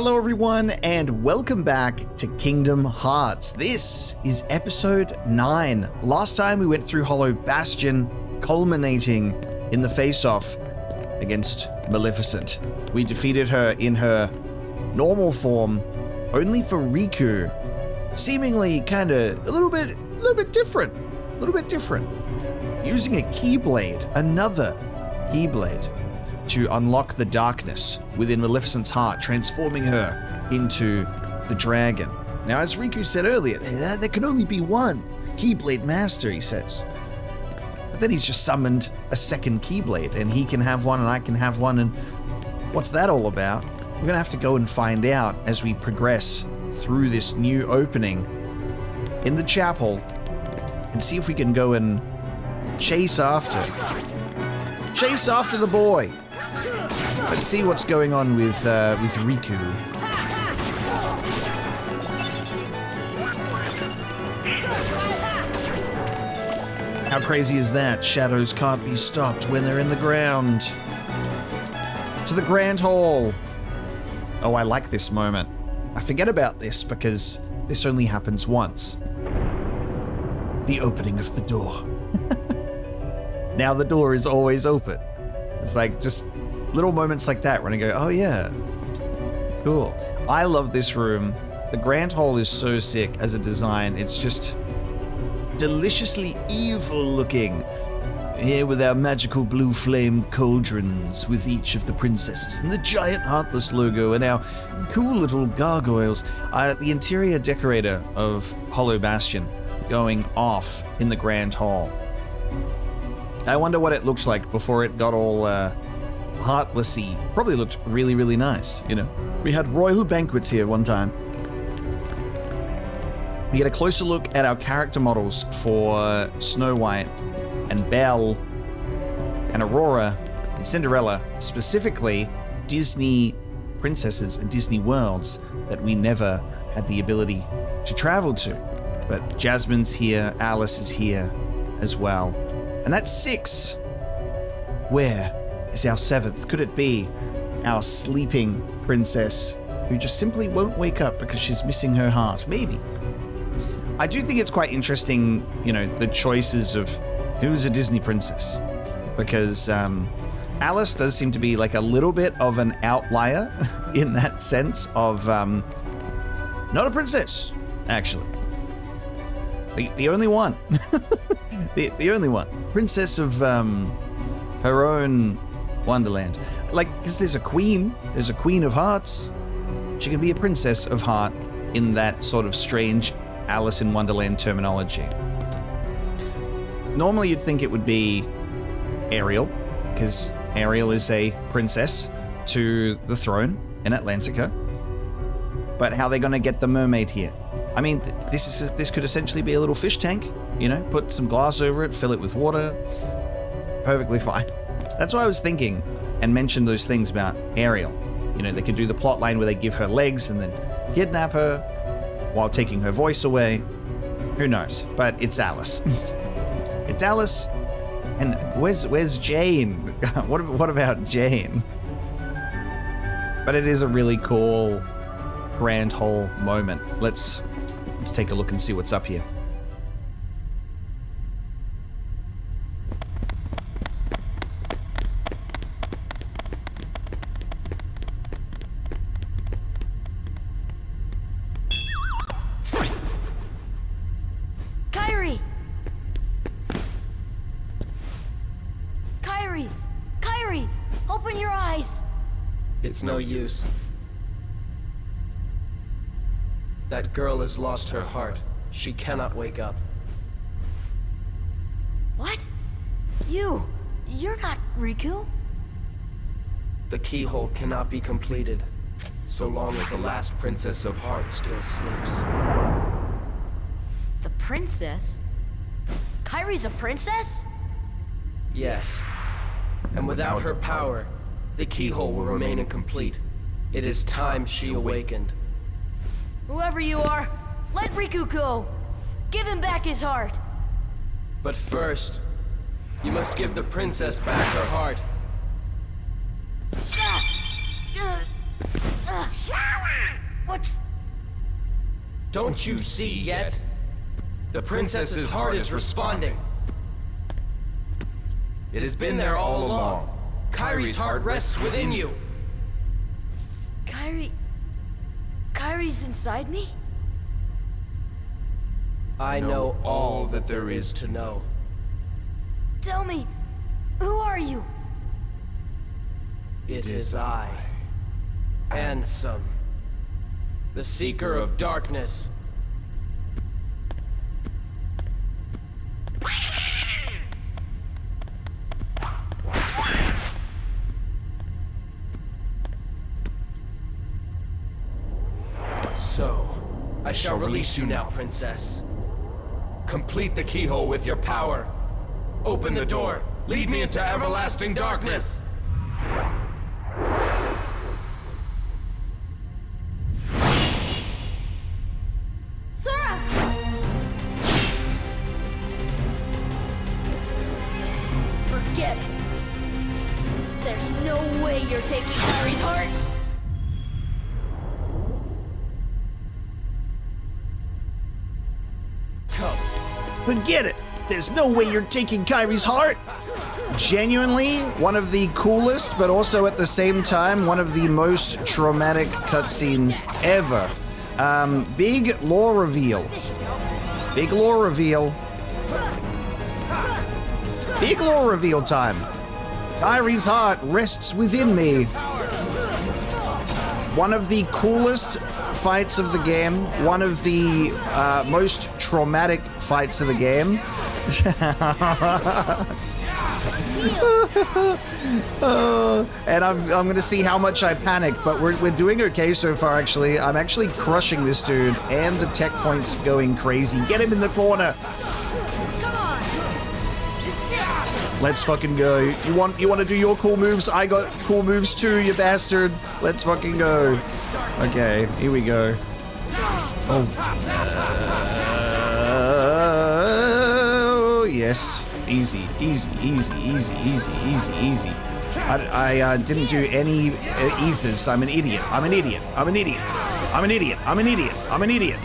Hello everyone, and welcome back to Kingdom Hearts. This is episode 9. Last time we went through Hollow Bastion, culminating in the face-off against Maleficent. We defeated her in her normal form, only for Riku, seemingly kinda a little bit different, using a keyblade, another keyblade, to unlock the darkness within Maleficent's heart, transforming her into the dragon. Now, as Riku said earlier, there can only be one Keyblade Master, he says. But then he's just summoned a second Keyblade, and he can have one and I can have one, and what's that all about? We're gonna have to go and find out as we progress through this new opening in the chapel and see if we can go and chase after the boy. Let's see what's going on with Riku. How crazy is that? Shadows can't be stopped when they're in the ground. To the Grand Hall. Oh, I like this moment. I forget about this because this only happens once. The opening of the door. Now the door is always open. It's like just little moments like that when I go, oh yeah, cool. I love this room. The Grand Hall is so sick as a design. It's just deliciously evil looking. Here with our magical blue flame cauldrons with each of the princesses and the giant Heartless logo and our cool little gargoyles. The interior decorator of Hollow Bastion going off in the Grand Hall. I wonder what it looked like before it got all Heartlessy. Probably looked really, really nice, you know. We had royal banquets here one time. We get a closer look at our character models for Snow White and Belle and Aurora and Cinderella, specifically Disney princesses and Disney worlds that we never had the ability to travel to. But Jasmine's here, Alice is here as well. And that's 6. Where is our 7th? Could it be our sleeping princess who just simply won't wake up because she's missing her heart? Maybe. I do think it's quite interesting, you know, the choices of who's a Disney princess. Because Alice does seem to be like a little bit of an outlier in that sense of not a princess, actually. The only one. the only one. Princess of her own Wonderland. Like, because there's a queen of hearts. She can be a princess of heart in that sort of strange Alice in Wonderland terminology. Normally you'd think it would be Ariel, because Ariel is a princess to the throne in Atlantica. But how are they going to get the mermaid here? I mean, this could essentially be a little fish tank, you know, put some glass over it, fill it with water. Perfectly fine. That's what I was thinking, and mentioned those things about Ariel. You know, they could do the plot line where they give her legs and then kidnap her while taking her voice away. Who knows? But it's Alice. It's Alice. And where's Jane? What about Jane? But it is a really cool Grand Hall moment. Let's take a look and see what's up here. Kairi! Kairi! Kairi! Open your eyes! It's no use. That girl has lost her heart. She cannot wake up. What? You're not Riku? The keyhole cannot be completed, so long as the last Princess of Heart still sleeps. The princess? Kairi's a princess? Yes. And without her power, the keyhole will remain incomplete. It is time she awakened. Whoever you are, let Riku go! Give him back his heart! But first, you must give the princess back her heart. Sora! What's... Don't you see yet? The princess's heart is responding. It has been there all along. Kairi's heart rests within you. Kairi... Kairi's inside me? I know all that there is to know. Tell me, who are you? It is I, Ansem, the Seeker of Darkness. So, I shall release you now, Princess. Complete the keyhole with your power. Open the door. Lead me into everlasting darkness. Sora! Forget it. There's no way you're taking Kairi's heart. Forget it! There's no way you're taking Kairi's heart! Genuinely, one of the coolest, but also at the same time, one of the most traumatic cutscenes ever. Big lore reveal. Big lore reveal. Big lore reveal time. Kairi's heart rests within me. One of the coolest fights of the game, one of the most traumatic fights of the game. And I'm gonna see how much I panic, but we're doing okay so far. Actually, I'm actually crushing this dude, and the tech point's going crazy. Get him in the corner. Come on. Let's fucking go. You want to do your cool moves? I got cool moves too, you bastard. Let's fucking go. Okay, here we go. Oh, yes. Easy, easy, easy, easy, easy, easy, easy. I didn't do any ethers. I'm an idiot. I'm an idiot. I'm an idiot. I'm an idiot. I'm an idiot. I'm an idiot.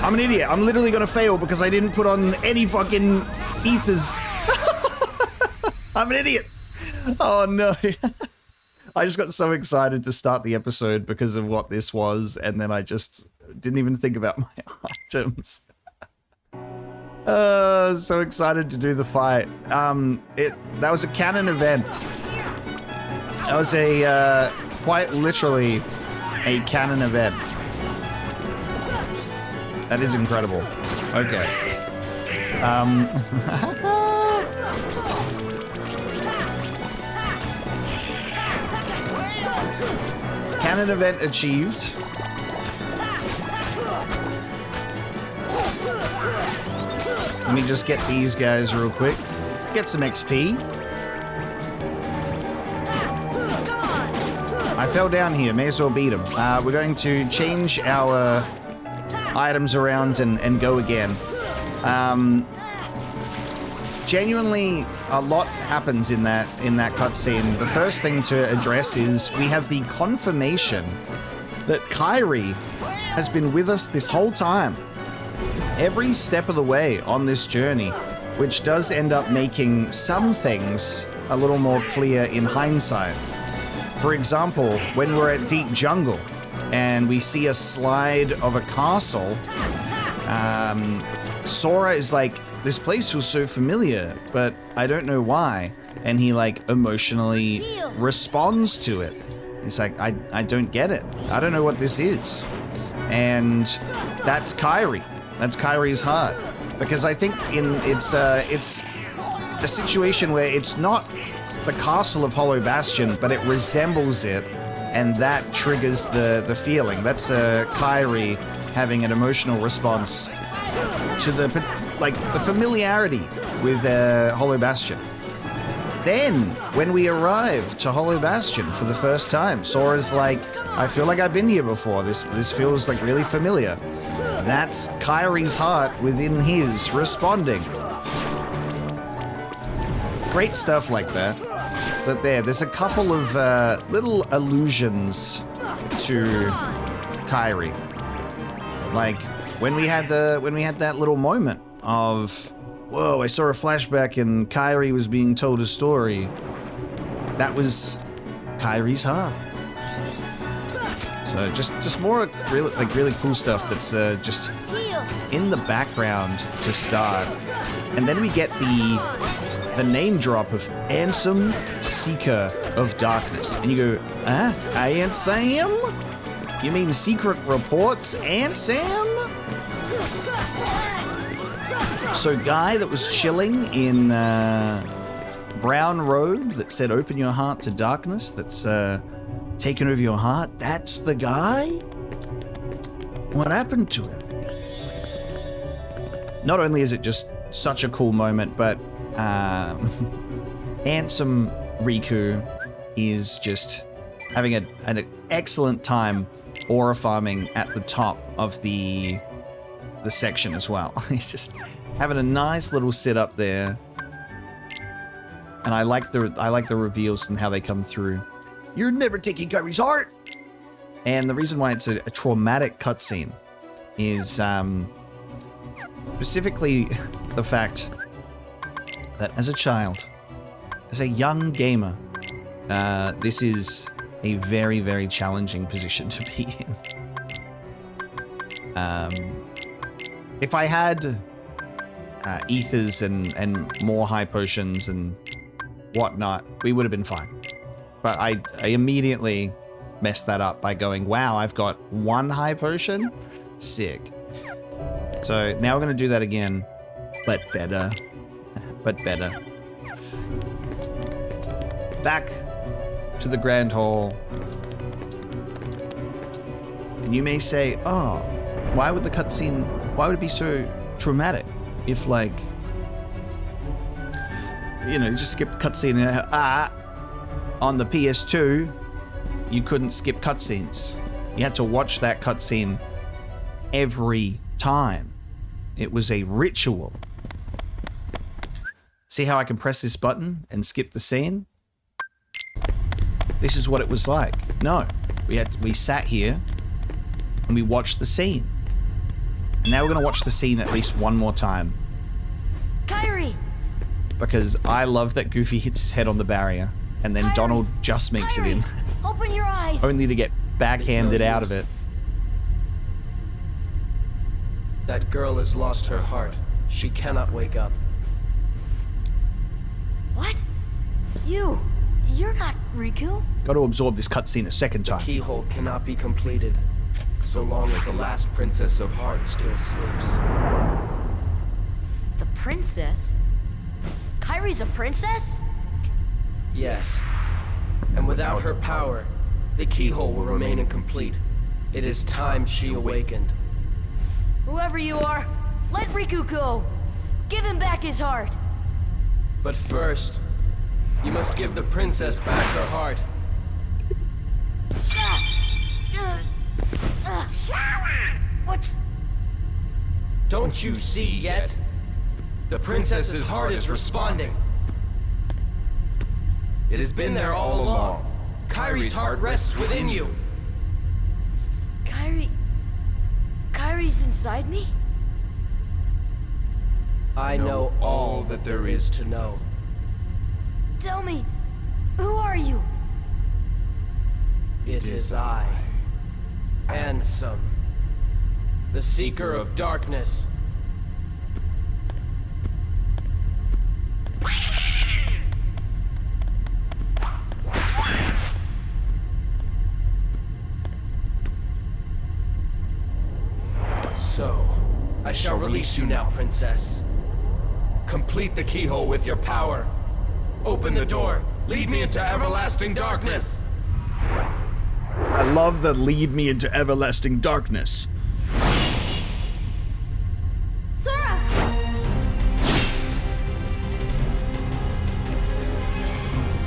I'm an idiot. I'm literally gonna fail because I didn't put on any fucking ethers. I'm an idiot. Oh no. I just got so excited to start the episode because of what this was, and then I just didn't even think about my items. So excited to do the fight. That was a canon event. That was a, quite literally a canon event. That is incredible. Okay. Canon event achieved. Let me just get these guys real quick. Get some XP. I fell down here. May as well beat him. We're going to change our items around and go again. Genuinely, a lot happens in that cutscene. The first thing to address is we have the confirmation that Kairi has been with us this whole time. Every step of the way on this journey, which does end up making some things a little more clear in hindsight. For example, when we're at Deep Jungle and we see a slide of a castle, Sora is like, this place was so familiar, but I don't know why. And he like emotionally responds to it. He's like, I don't get it. I don't know what this is. And that's Kairi. That's Kairi's heart. Because I think it's a situation where it's not the castle of Hollow Bastion, but it resembles it, and that triggers the feeling. That's Kairi having an emotional response to the familiarity with Hollow Bastion. Then, when we arrive to Hollow Bastion for the first time, Sora's like, I feel like I've been here before. This feels like really familiar. That's Kairi's heart within his responding. Great stuff like that. But there's a couple of little allusions to Kairi. Like when we had that little moment of, whoa, I saw a flashback and Kairi was being told a story. That was Kairi's heart. So just more really cool stuff that's just in the background to start. And then we get the name drop of Ansem, Seeker of Darkness. And you go, Ansem? You mean Secret Reports, Ansem? So guy that was chilling in brown robe that said open your heart to darkness, that's taken over your heart, that's the guy? What happened to him? Not only is it just such a cool moment, but Ansem-Riku is just having an excellent time aura farming at the top of the section as well. He's just having a nice little sit up there, and I like the reveals and how they come through. You're never taking Kairi's heart. And the reason why it's a traumatic cutscene is specifically the fact that as a child, as a young gamer, this is a very, very challenging position to be in. If I had ethers and more high potions and whatnot, we would have been fine. But I immediately messed that up by going, wow, I've got one high potion? Sick. So now we're going to do that again, but better. But better. Back to the Grand Hall. And you may say, oh, why would it be so traumatic if, like, you know, just skip the cutscene and on the PS2, you couldn't skip cutscenes. You had to watch that cutscene every time. It was a ritual. See how I can press this button and skip the scene? This is what it was like. No, we sat here and we watched the scene. And now we're gonna watch the scene at least one more time. Kairi! Because I love that Goofy hits his head on the barrier and then Kairi! Donald just makes it in. Open your eyes! Only to get backhanded out of it. That girl has lost her heart. She cannot wake up. What? You're not Riku? Got to absorb this cutscene a second time. The keyhole cannot be completed so long as the last Princess of Heart still sleeps. The princess? Kairi's a princess? Yes. And without her power, the keyhole will remain incomplete. It is time she awakened. Whoever you are, let Riku go! Give him back his heart! But first, you must give the princess back her heart. What's... Don't you see yet? The princess's heart is responding. It has been there all along. Kairi's heart rests within you. Kairi's inside me? I know all that there is to know. Tell me, who are you? It is I, Ansem, the Seeker of Darkness. So, I shall release you now, Princess. Complete the keyhole with your power. Open the door. Lead me into everlasting darkness. I love the lead me into everlasting darkness. Sora!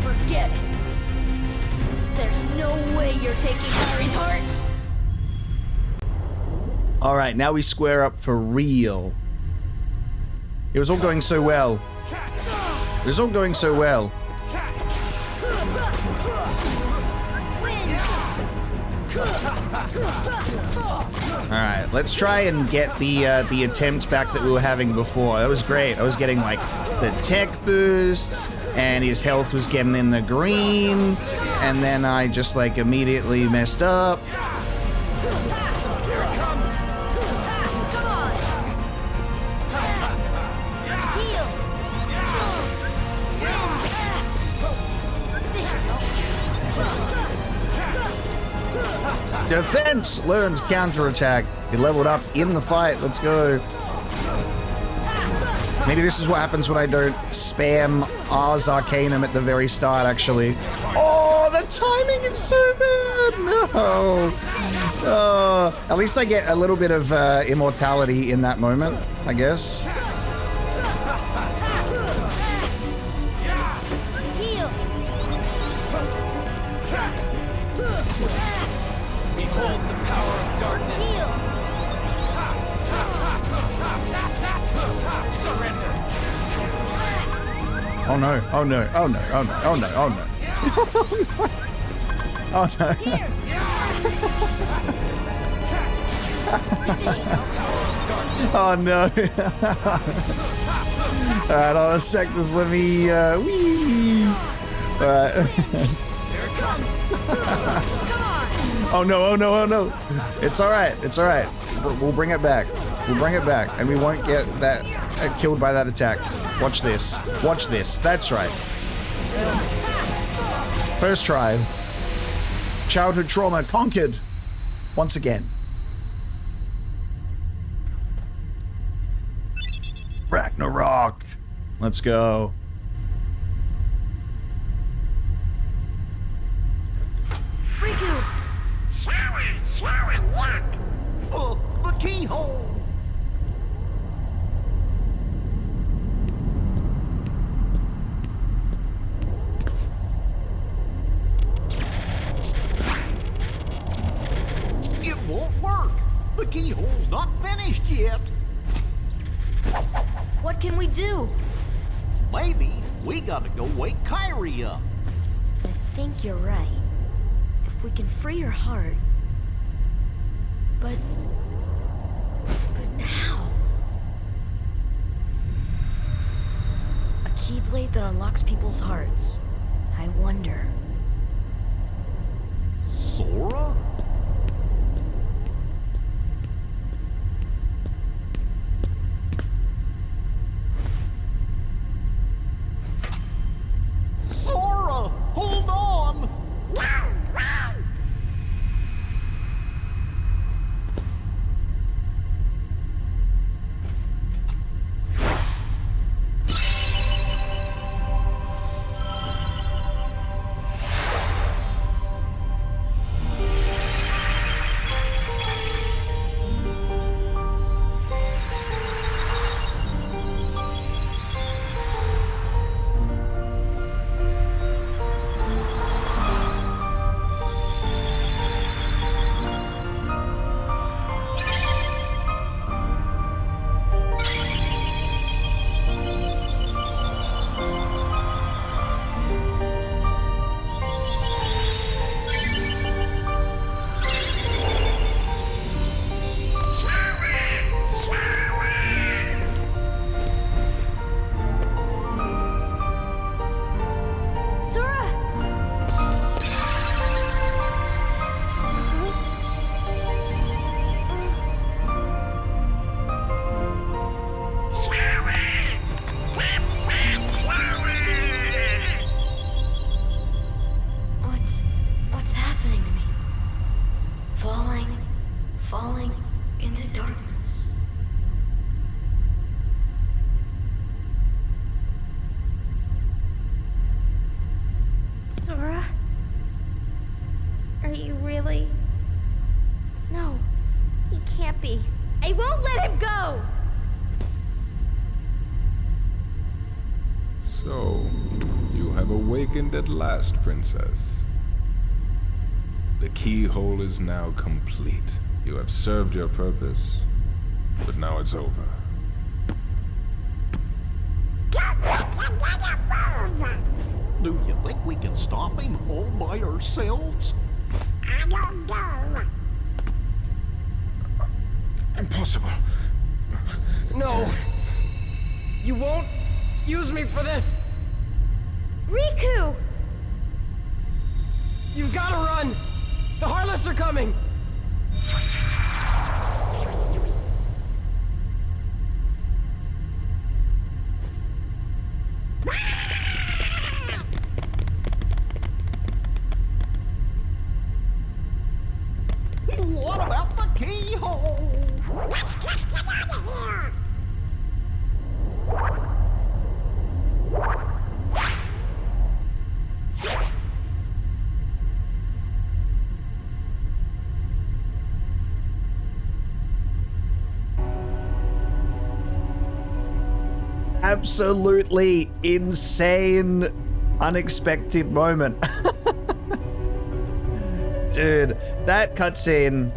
Forget it. There's no way you're taking Kairi's heart. All right, now we square up for real. It was all going so well. It was all going so well. Alright, let's try and get the attempt back that we were having before. That was great. I was getting like the tech boosts, and his health was getting in the green, and then I just like immediately messed up. Defense learned counterattack. He leveled up in the fight. Let's go. Maybe this is what happens when I don't spam Ars Arcanum at the very start, actually. Oh, the timing is so bad. No. At least I get a little bit of immortality in that moment, I guess. Oh no, oh no, oh no, oh no, oh no, oh no. Oh no. Oh no. Alright, on a sec, just let me, wee. Alright. Oh no, oh no, oh no. It's alright, it's alright. We'll bring it back. We'll bring it back, and we won't get that killed by that attack. Watch this. Watch this. That's right. First try. Childhood trauma conquered. Once again. Ragnarok. Let's go. Riku! Sora, what? Oh, the keyhole! It won't work. The keyhole's not finished yet. What can we do? Maybe we gotta go wake Kairi up. I think you're right. If we can free her heart. But how? A keyblade that unlocks people's hearts. I wonder. Sora? Sora! Hold on! So, you have awakened at last, Princess. The keyhole is now complete. You have served your purpose, but now it's over. Do you think we can stop him all by ourselves? Impossible. No! You won't use me for this! Riku! You've gotta run! The Heartless are coming! What about the keyhole? Let's just get out of here! Absolutely insane, unexpected moment. Dude, that cutscene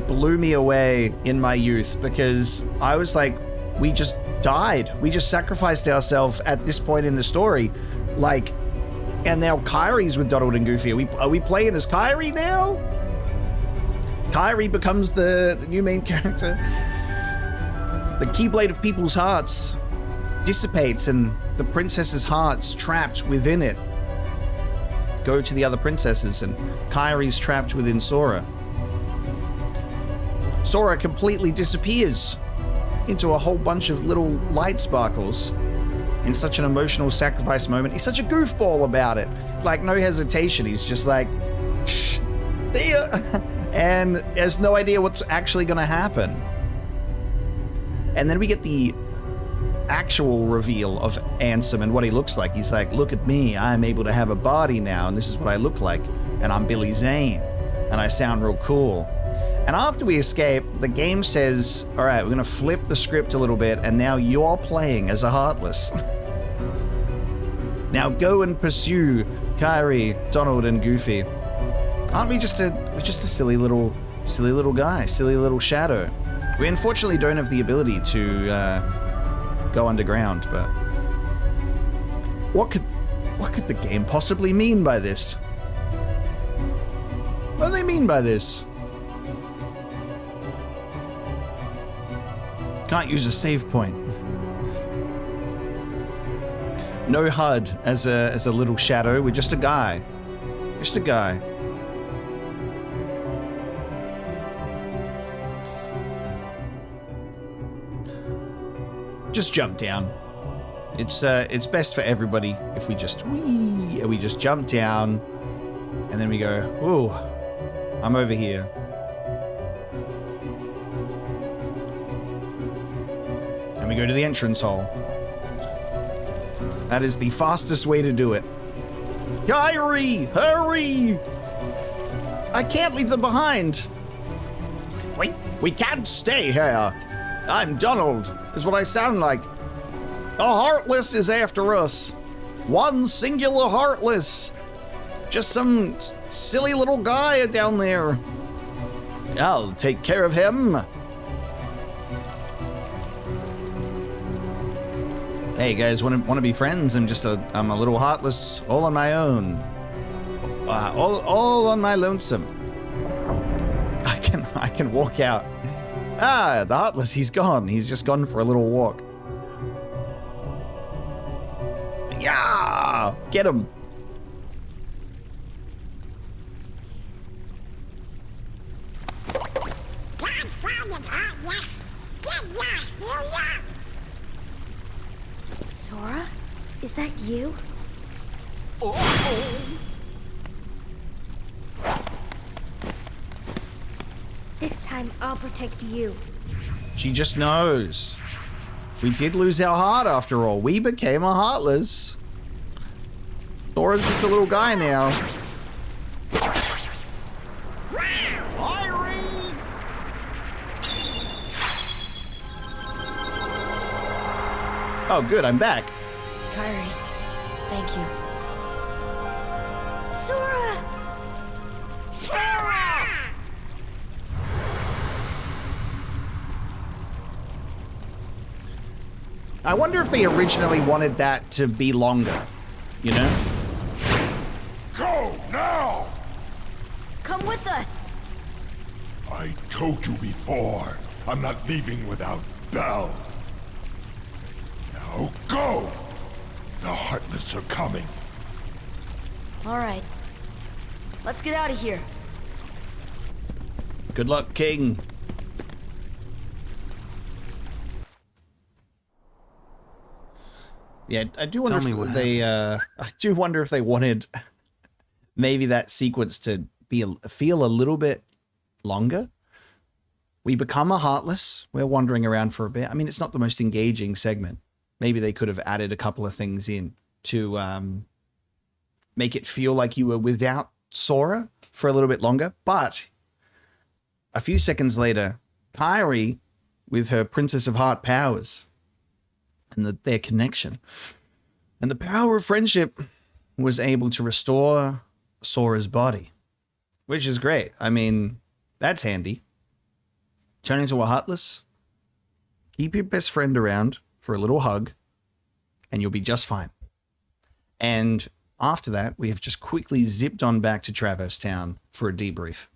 blew me away in my youth because I was like, we just died. We just sacrificed ourselves at this point in the story. Like, and now Kairi's with Donald and Goofy. Are we playing as Kairi now? Kairi becomes the new main character. The Keyblade of people's hearts dissipates and the princess's hearts trapped within it go to the other princesses, and Kairi's trapped within Sora. Sora completely disappears into a whole bunch of little light sparkles in such an emotional sacrifice moment. He's such a goofball about it. Like, no hesitation. He's just like, shh, there, and has no idea what's actually going to happen. And then we get the actual reveal of Ansem and what he looks like. He's like, look at me, I'm able to have a body now, and this is what I look like, and I'm Billy Zane, and I sound real cool. And after we escape, the game says, all right, we're gonna flip the script a little bit, and now you're playing as a Heartless. Now go and pursue Kairi, Donald, and Goofy. Aren't we just we're just a silly little guy, silly little shadow. We unfortunately don't have the ability to go underground, but what could the game possibly mean by this? What do they mean by this? Can't use a save point. No HUD as a little shadow. We're just a guy. Just a guy. Just jump down. It's best for everybody if we just we just jump down, and then we go, ooh, I'm over here. And we go to the entrance hall. That is the fastest way to do it. Kairi, hurry! I can't leave them behind. We can't stay here. I'm Donald, is what I sound like. A Heartless is after us. One singular Heartless. Just some silly little guy down there. I'll take care of him. Hey guys, want to be friends? I'm a little Heartless, all on my own. All on my lonesome. I can walk out. Ah, the Heartless, he's gone. He's just gone for a little walk. Yeah! Get him! Sora? Is that you? This time I'll protect you. She just knows. We did lose our heart after all. We became a Heartless. Sora's just a little guy now. Oh, good, I'm back. Kairi, thank you. Sora! Sora! I wonder if they originally wanted that to be longer, you know? Go now! with us! I told you before, I'm not leaving without Belle. Now go! The Heartless are coming. Alright. Let's get out of here. Good luck, King. Yeah, I do wonder if they. I do wonder if they wanted maybe that sequence to feel a little bit longer. We become a Heartless. We're wandering around for a bit. I mean, it's not the most engaging segment. Maybe they could have added a couple of things in to make it feel like you were without Sora for a little bit longer. But a few seconds later, Kairi, with her Princess of Heart powers and their connection and the power of friendship, was able to restore Sora's body, which is great. I mean, that's handy. Turn into a Heartless, keep your best friend around for a little hug, and you'll be just fine. And after that, we have just quickly zipped on back to Traverse Town for a debrief.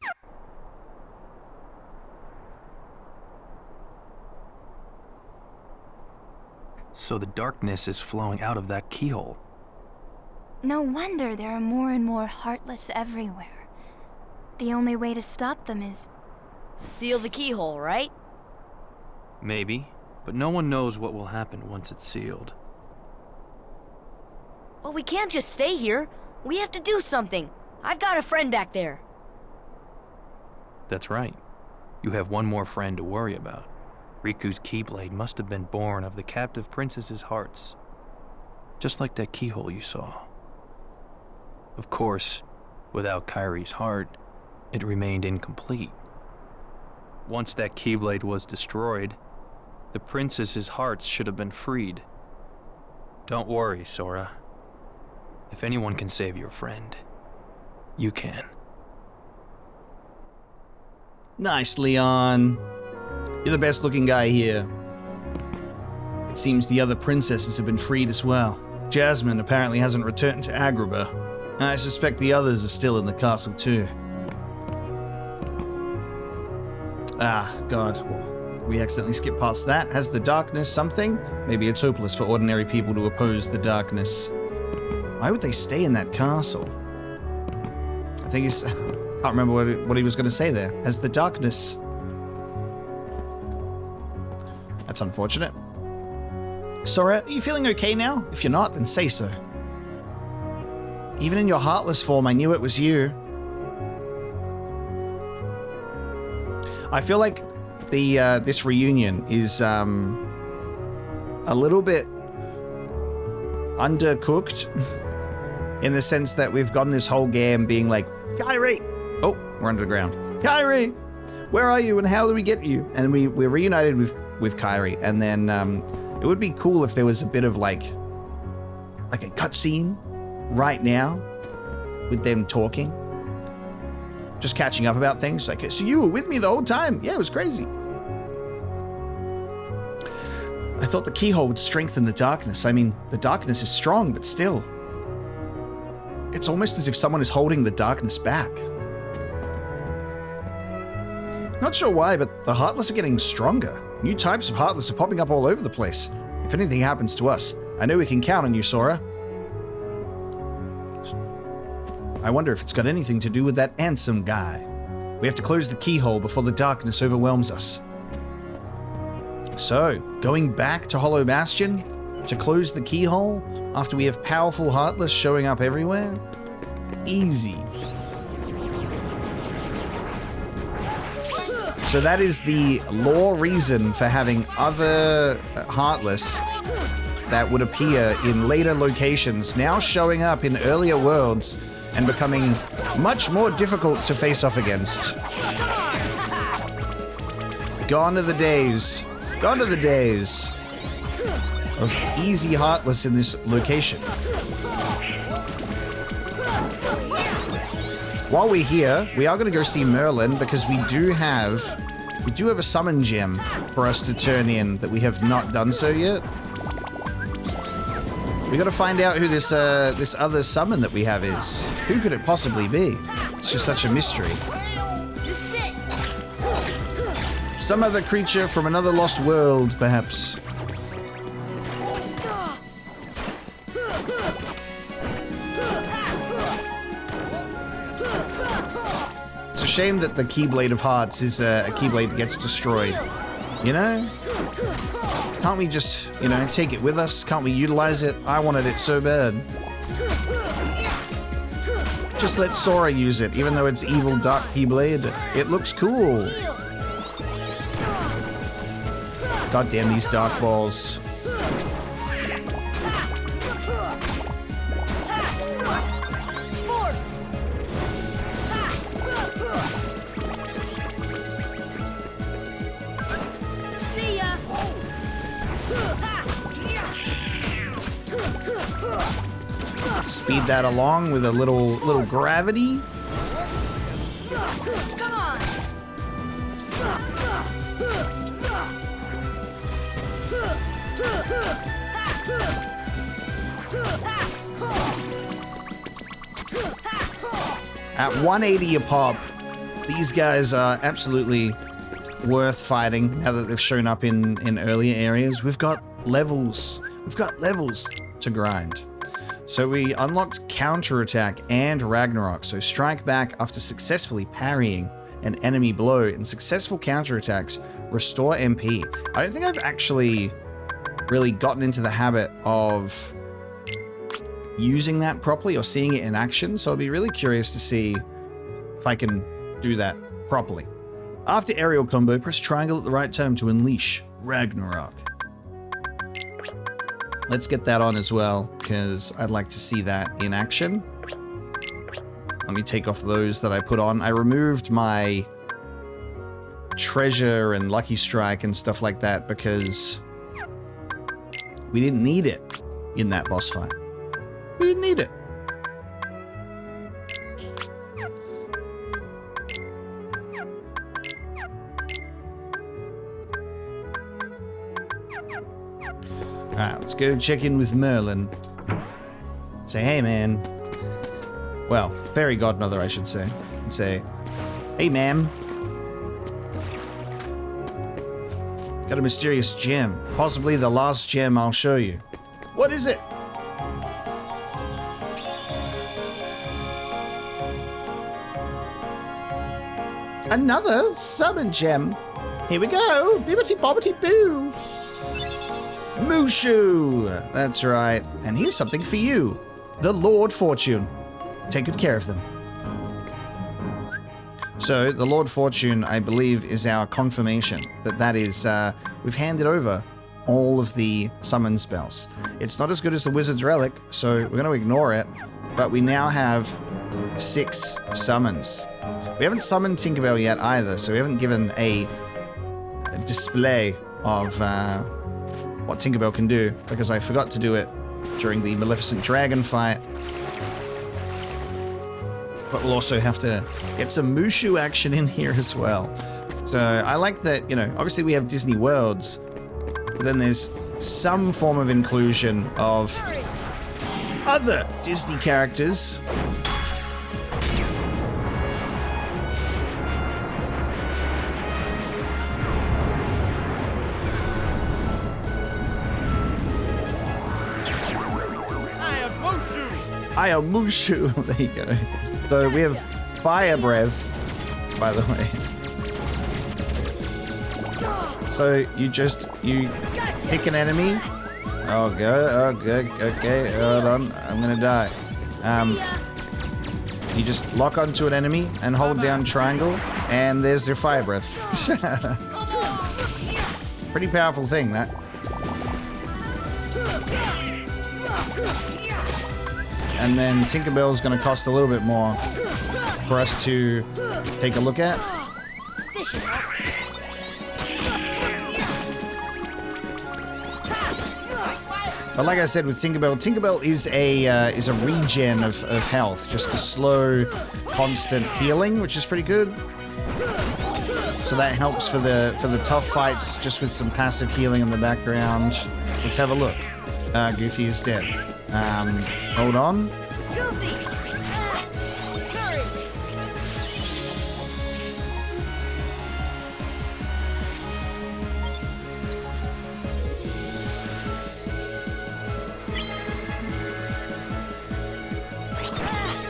So the darkness is flowing out of that keyhole. No wonder there are more and more Heartless everywhere. The only way to stop them is... Seal the keyhole, right? Maybe, but no one knows what will happen once it's sealed. Well, we can't just stay here. We have to do something. I've got a friend back there. That's right. You have one more friend to worry about. Riku's Keyblade must have been born of the captive princess's hearts. Just like that keyhole you saw. Of course, without Kairi's heart, it remained incomplete. Once that Keyblade was destroyed, the princess's hearts should have been freed. Don't worry, Sora. If anyone can save your friend, you can. Nice, Leon. You're the best looking guy here. It seems the other princesses have been freed as well. Jasmine apparently hasn't returned to Agrabah, and I suspect the others are still in the castle too. Ah, God. We accidentally skipped past that. Has the darkness something? Maybe it's hopeless for ordinary people to oppose the darkness. Why would they stay in that castle? I think he's... can't remember what he was going to say there. Has the darkness... That's unfortunate. Sora, are you feeling okay now? If you're not, then say so. Even in your Heartless form, I knew it was you. I feel like this reunion is a little bit undercooked in the sense that we've gotten this whole game being like, Kairi! Oh, we're underground. Kairi! Where are you and how do we get you? And we're reunited with Kairi, and then it would be cool if there was a bit of like a cutscene right now with them talking. Just catching up about things. Like, so you were with me the whole time? Yeah, it was crazy. I thought the keyhole would strengthen the darkness. I mean, the darkness is strong, but still. It's almost as if someone is holding the darkness back. Not sure why, but the Heartless are getting stronger. New types of Heartless are popping up all over the place. If anything happens to us, I know we can count on you, Sora. I wonder if it's got anything to do with that Ansem guy. We have to close the keyhole before the darkness overwhelms us. So, going back to Hollow Bastion to close the keyhole after we have powerful Heartless showing up everywhere? Easy. So that is the lore reason for having other Heartless that would appear in later locations now showing up in earlier worlds and becoming much more difficult to face off against. Gone are the days of easy Heartless in this location. While we're here, we are going to go see Merlin because we do have a summon gem for us to turn in that we have not done so yet. We got to find out who this other summon that we have is. Who could it possibly be? It's just such a mystery. Some other creature from another lost world, perhaps. It's a shame that the Keyblade of Hearts is a Keyblade that gets destroyed. You know? Can't we just, you know, take it with us? Can't we utilize it? I wanted it so bad. Just let Sora use it, even though it's evil dark Keyblade. It looks cool. God damn these dark balls. Speed that along with a little gravity. Come on. At 180 a pop, these guys are absolutely worth fighting now that they've shown up in earlier areas. We've got levels. We've got levels to grind. So we unlocked counterattack and Ragnarok. So strike back after successfully parrying an enemy blow, and successful counterattacks restore MP. I don't think I've actually really gotten into the habit of using that properly or seeing it in action, so I'll be really curious to see if I can do that properly. After aerial combo, press triangle at the right time to unleash Ragnarok. Let's get that on as well, because I'd like to see that in action. Let me take off those that I put on. I removed my treasure and lucky strike and stuff like that because we didn't need it in that boss fight. We didn't need it. Alright, let's go check in with Merlin. Say, hey man. Well, fairy godmother, I should say. And say, hey ma'am. Got a mysterious gem. Possibly the last gem I'll show you. What is it? Another summon gem. Here we go. Bibbity bobbity boo. Mushu. That's right. And here's something for you. The Lord Fortune. Take good care of them. So the Lord Fortune, I believe, is our confirmation that is, we've handed over all of the summon spells. It's not as good as the Wizard's Relic, so we're going to ignore it, but we now have 6 summons. We haven't summoned Tinkerbell yet either, so we haven't given a display of what Tinkerbell can do, because I forgot to do it during the Maleficent Dragon fight. But we'll also have to get some Mushu action in here as well. So I like that, you know, obviously we have Disney Worlds, but then there's some form of inclusion of other Disney characters. I am Mushu. There you go. So we have Fire Breath, by the way. So you pick an enemy. Oh, good. Okay, hold on. I'm gonna die. You just lock onto an enemy and hold down triangle, and there's their Fire Breath. Pretty powerful thing, that. And then Tinkerbell's going to cost a little bit more for us to take a look at. But like I said with Tinkerbell is a regen of health, just a slow, constant healing, which is pretty good. So that helps for the tough fights, just with some passive healing in the background. Let's have a look. Goofy is dead. Hold on.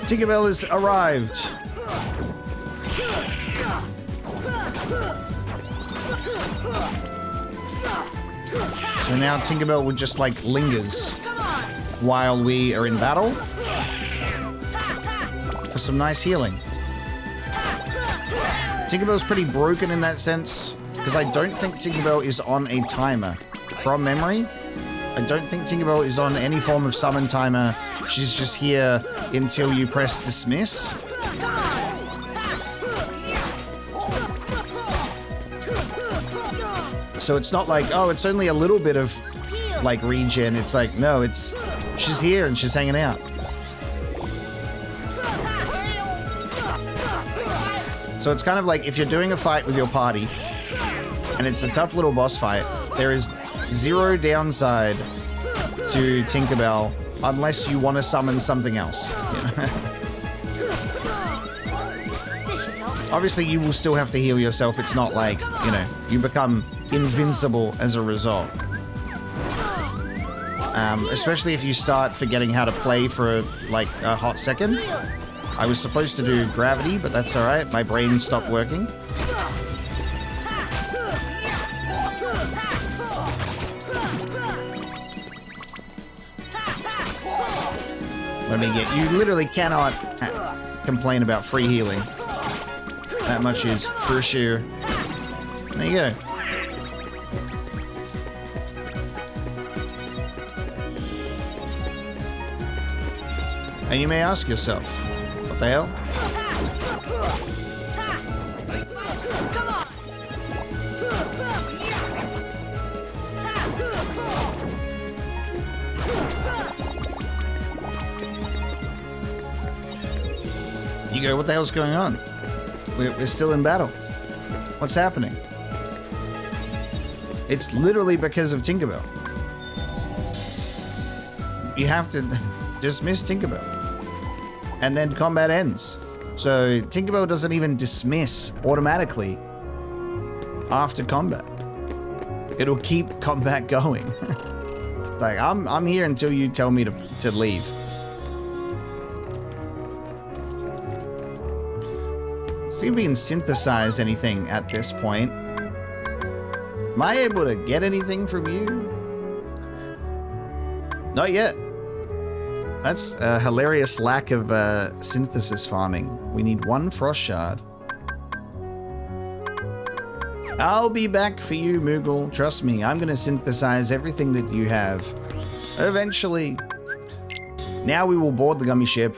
Tinkerbell has arrived. So now Tinkerbell would just like lingers while we are in battle for some nice healing. Tinkerbell's pretty broken in that sense because I don't think Tinkerbell is on a timer. From memory, I don't think Tinkerbell is on any form of summon timer. She's just here until you press dismiss. So it's not like, oh, it's only a little bit of like regen. It's like, no, she's here and she's hanging out. So it's kind of like if you're doing a fight with your party and it's a tough little boss fight, there is zero downside to Tinkerbell unless you want to summon something else. Obviously, you will still have to heal yourself. It's not like, you become invincible as a result. Especially if you start forgetting how to play for like a hot second. I was supposed to do gravity, but that's alright. My brain stopped working. Let me get... You literally cannot complain about free healing. That much is for sure. There you go. And you may ask yourself, what the hell? You go, what the hell's going on? We're still in battle. What's happening? It's literally because of Tinkerbell. You have to dismiss Tinkerbell. And then combat ends. So Tinkerbell doesn't even dismiss automatically after combat. It'll keep combat going. It's like, I'm here until you tell me to leave. See if we can synthesize anything at this point. Am I able to get anything from you? Not yet. That's a hilarious lack of synthesis farming. We need 1 frost shard. I'll be back for you, Moogle. Trust me, I'm going to synthesize everything that you have. Eventually. Now we will board the gummy ship.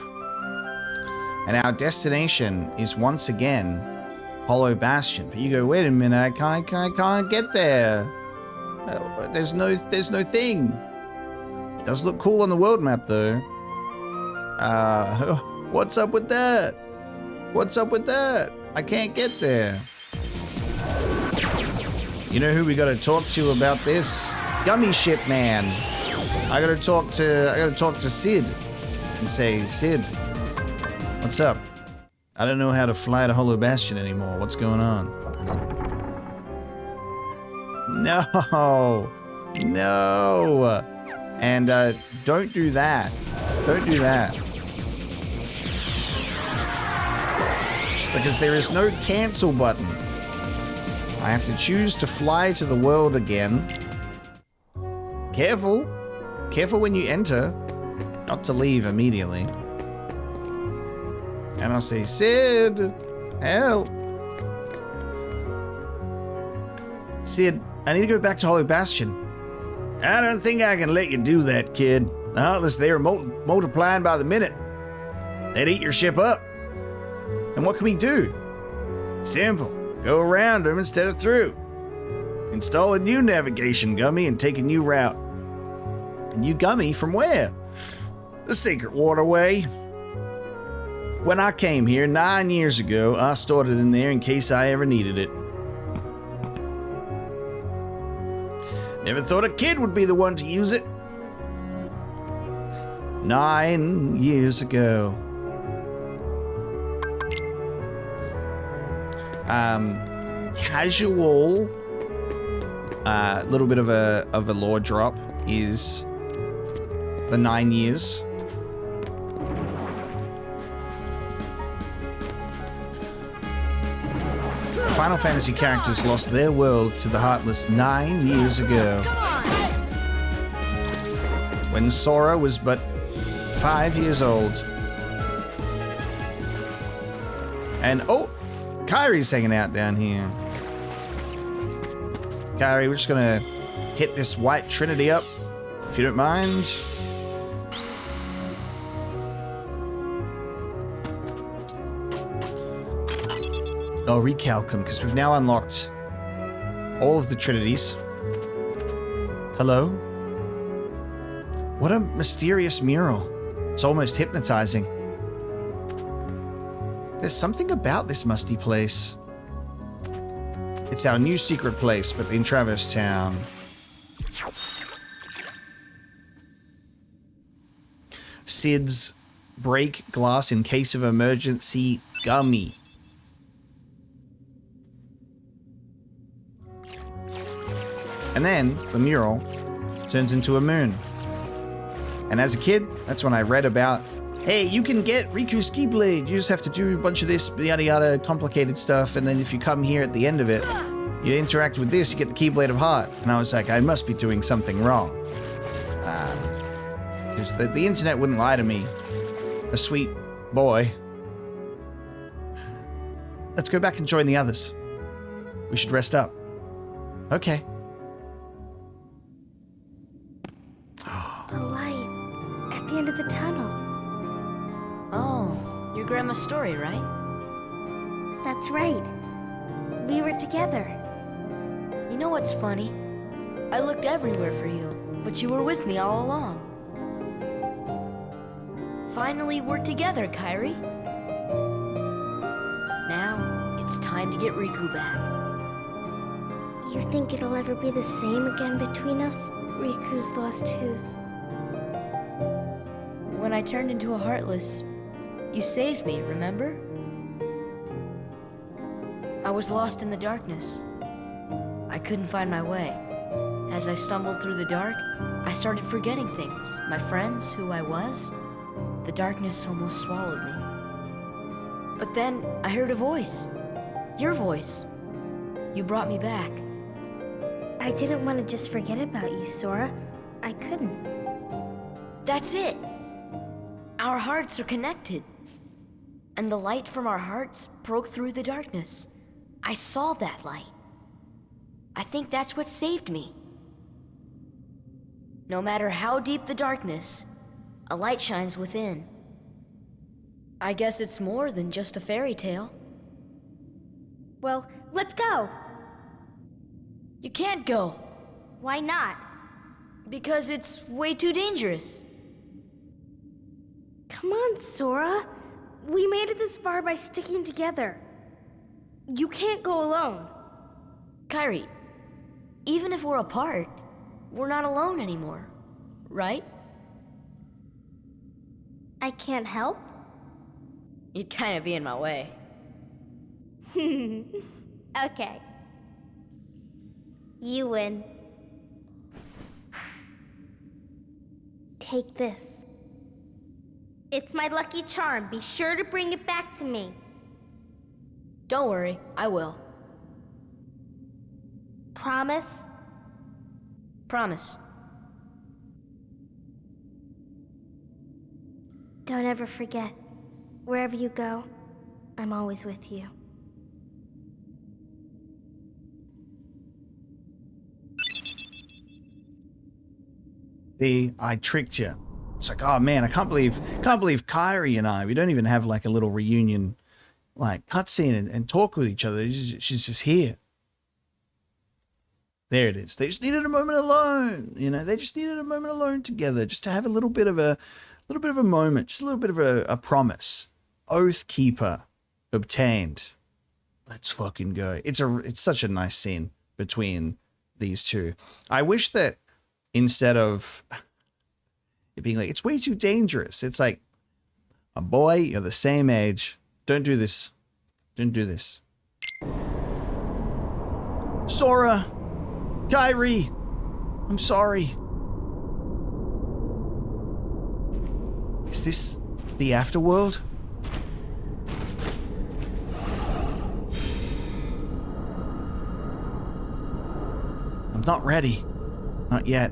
And our destination is once again Hollow Bastion. But you go, wait a minute, I can't get there. There's no thing. It does look cool on the world map though. What's up with that? What's up with that? I can't get there. You know who we gotta talk to about this? Gummy Ship Man. I gotta talk to Sid and say, Sid, what's up? I don't know how to fly to Hollow Bastion anymore. What's going on? No. And don't do that. Don't do that. Because there is no cancel button. I have to choose to fly to the world again. Careful. Careful when you enter. Not to leave immediately. And I'll say, Sid, help. Sid, I need to go back to Hollow Bastion. I don't think I can let you do that, kid. The Heartless, they are multiplying by the minute. They'd eat your ship up. And what can we do? Simple. Go around them instead of through. Install a new navigation gummy and take a new route. A new gummy from where? The Secret Waterway. When I came here 9 years ago, I stored it in there in case I ever needed it. Never thought a kid would be the one to use it. 9 years ago. Casual, little bit of a lore drop is the 9 years. Final Fantasy characters lost their world to the Heartless 9 years ago. When Sora was but 5 years old. And, oh, Kairi's hanging out down here. Kairi, we're just gonna hit this white trinity up, if you don't mind. I'll recalc them, because we've now unlocked all of the trinities. Hello? What a mysterious mural. It's almost hypnotizing. There's something about this musty place. It's our new secret place, but in Traverse Town. Sid's break glass in case of emergency gummy. And then the mural turns into a moon. And as a kid, that's when I read about, hey, you can get Riku's Keyblade. You just have to do a bunch of this yada yada complicated stuff, and then if you come here at the end of it, you interact with this, you get the Keyblade of Heart. And I was like, I must be doing something wrong. Because the internet wouldn't lie to me. A sweet boy. Let's go back and join the others. We should rest up. Okay. The light at the end of the tunnel. Oh, your grandma's story, right? That's right. We were together. You know what's funny? I looked everywhere for you, but you were with me all along. Finally, we're together, Kairi. Now, it's time to get Riku back. You think it'll ever be the same again between us? Riku's lost his... When I turned into a Heartless, you saved me, remember? I was lost in the darkness. I couldn't find my way. As I stumbled through the dark, I started forgetting things. My friends, who I was. The darkness almost swallowed me. But then I heard a voice. Your voice. You brought me back. I didn't want to just forget about you, Sora. I couldn't. That's it. Our hearts are connected. And the light from our hearts broke through the darkness. I saw that light. I think that's what saved me. No matter how deep the darkness, a light shines within. I guess it's more than just a fairy tale. Well, let's go. You can't go. Why not? Because it's way too dangerous. Come on, Sora. We made it this far by sticking together. You can't go alone. Kairi, even if we're apart, we're not alone anymore, right? I can't help? You'd kind of be in my way. Okay. You win. Take this. It's my lucky charm. Be sure to bring it back to me. Don't worry, I will. Promise? Promise. Don't ever forget. Wherever you go, I'm always with you. See, I tricked you. It's like, oh man, I can't believe Kairi and I, we don't even have like a little reunion, like cutscene and talk with each other. She's just here. There it is. They just needed a moment alone. You know, they just needed a moment alone together, just to have a little bit of a moment, just a little bit of a promise. Oathkeeper obtained. Let's fucking go. It's such a nice scene between these two. I wish that instead of it being like, it's way too dangerous, it's like, a boy, you're the same age. Don't do this. Don't do this. Sora! Kairi! I'm sorry. Is this the afterworld? I'm not ready. Not yet.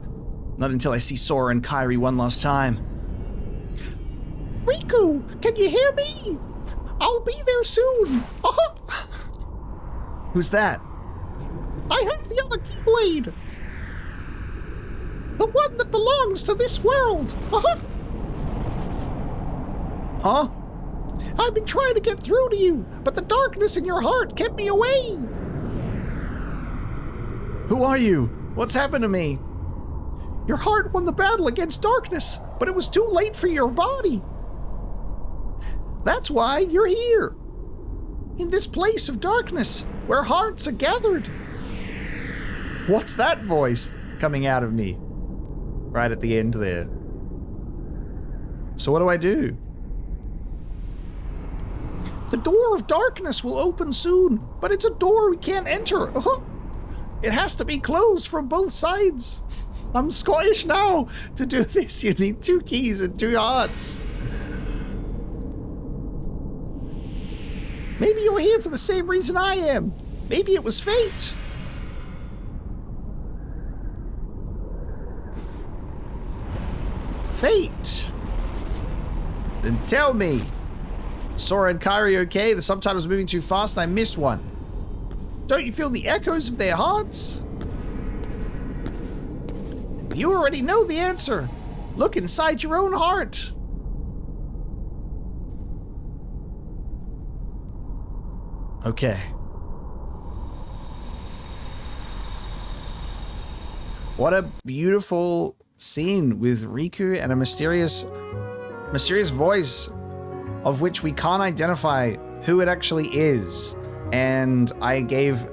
Not until I see Sora and Kairi one last time. Riku, can you hear me? I'll be there soon. Who's that? I have the other Keyblade. The one that belongs to this world. Huh? I've been trying to get through to you, but the darkness in your heart kept me away. Who are you? What's happened to me? Your heart won the battle against darkness, but it was too late for your body. That's why you're here. In this place of darkness, where hearts are gathered. What's that voice coming out of me? Right at the end there. So what do I do? The door of darkness will open soon, but it's a door we can't enter. It has to be closed from both sides. I'm Scottish now. To do this, you need 2 keys and 2 hearts. Maybe you're here for the same reason I am. Maybe it was fate. Fate. Then tell me. Sora and Kairi okay? The subtitles are moving too fast and I missed one. Don't you feel the echoes of their hearts? You already know the answer. Look inside your own heart. Okay. What a beautiful scene with Riku and a mysterious voice of which we can't identify who it actually is. And I gave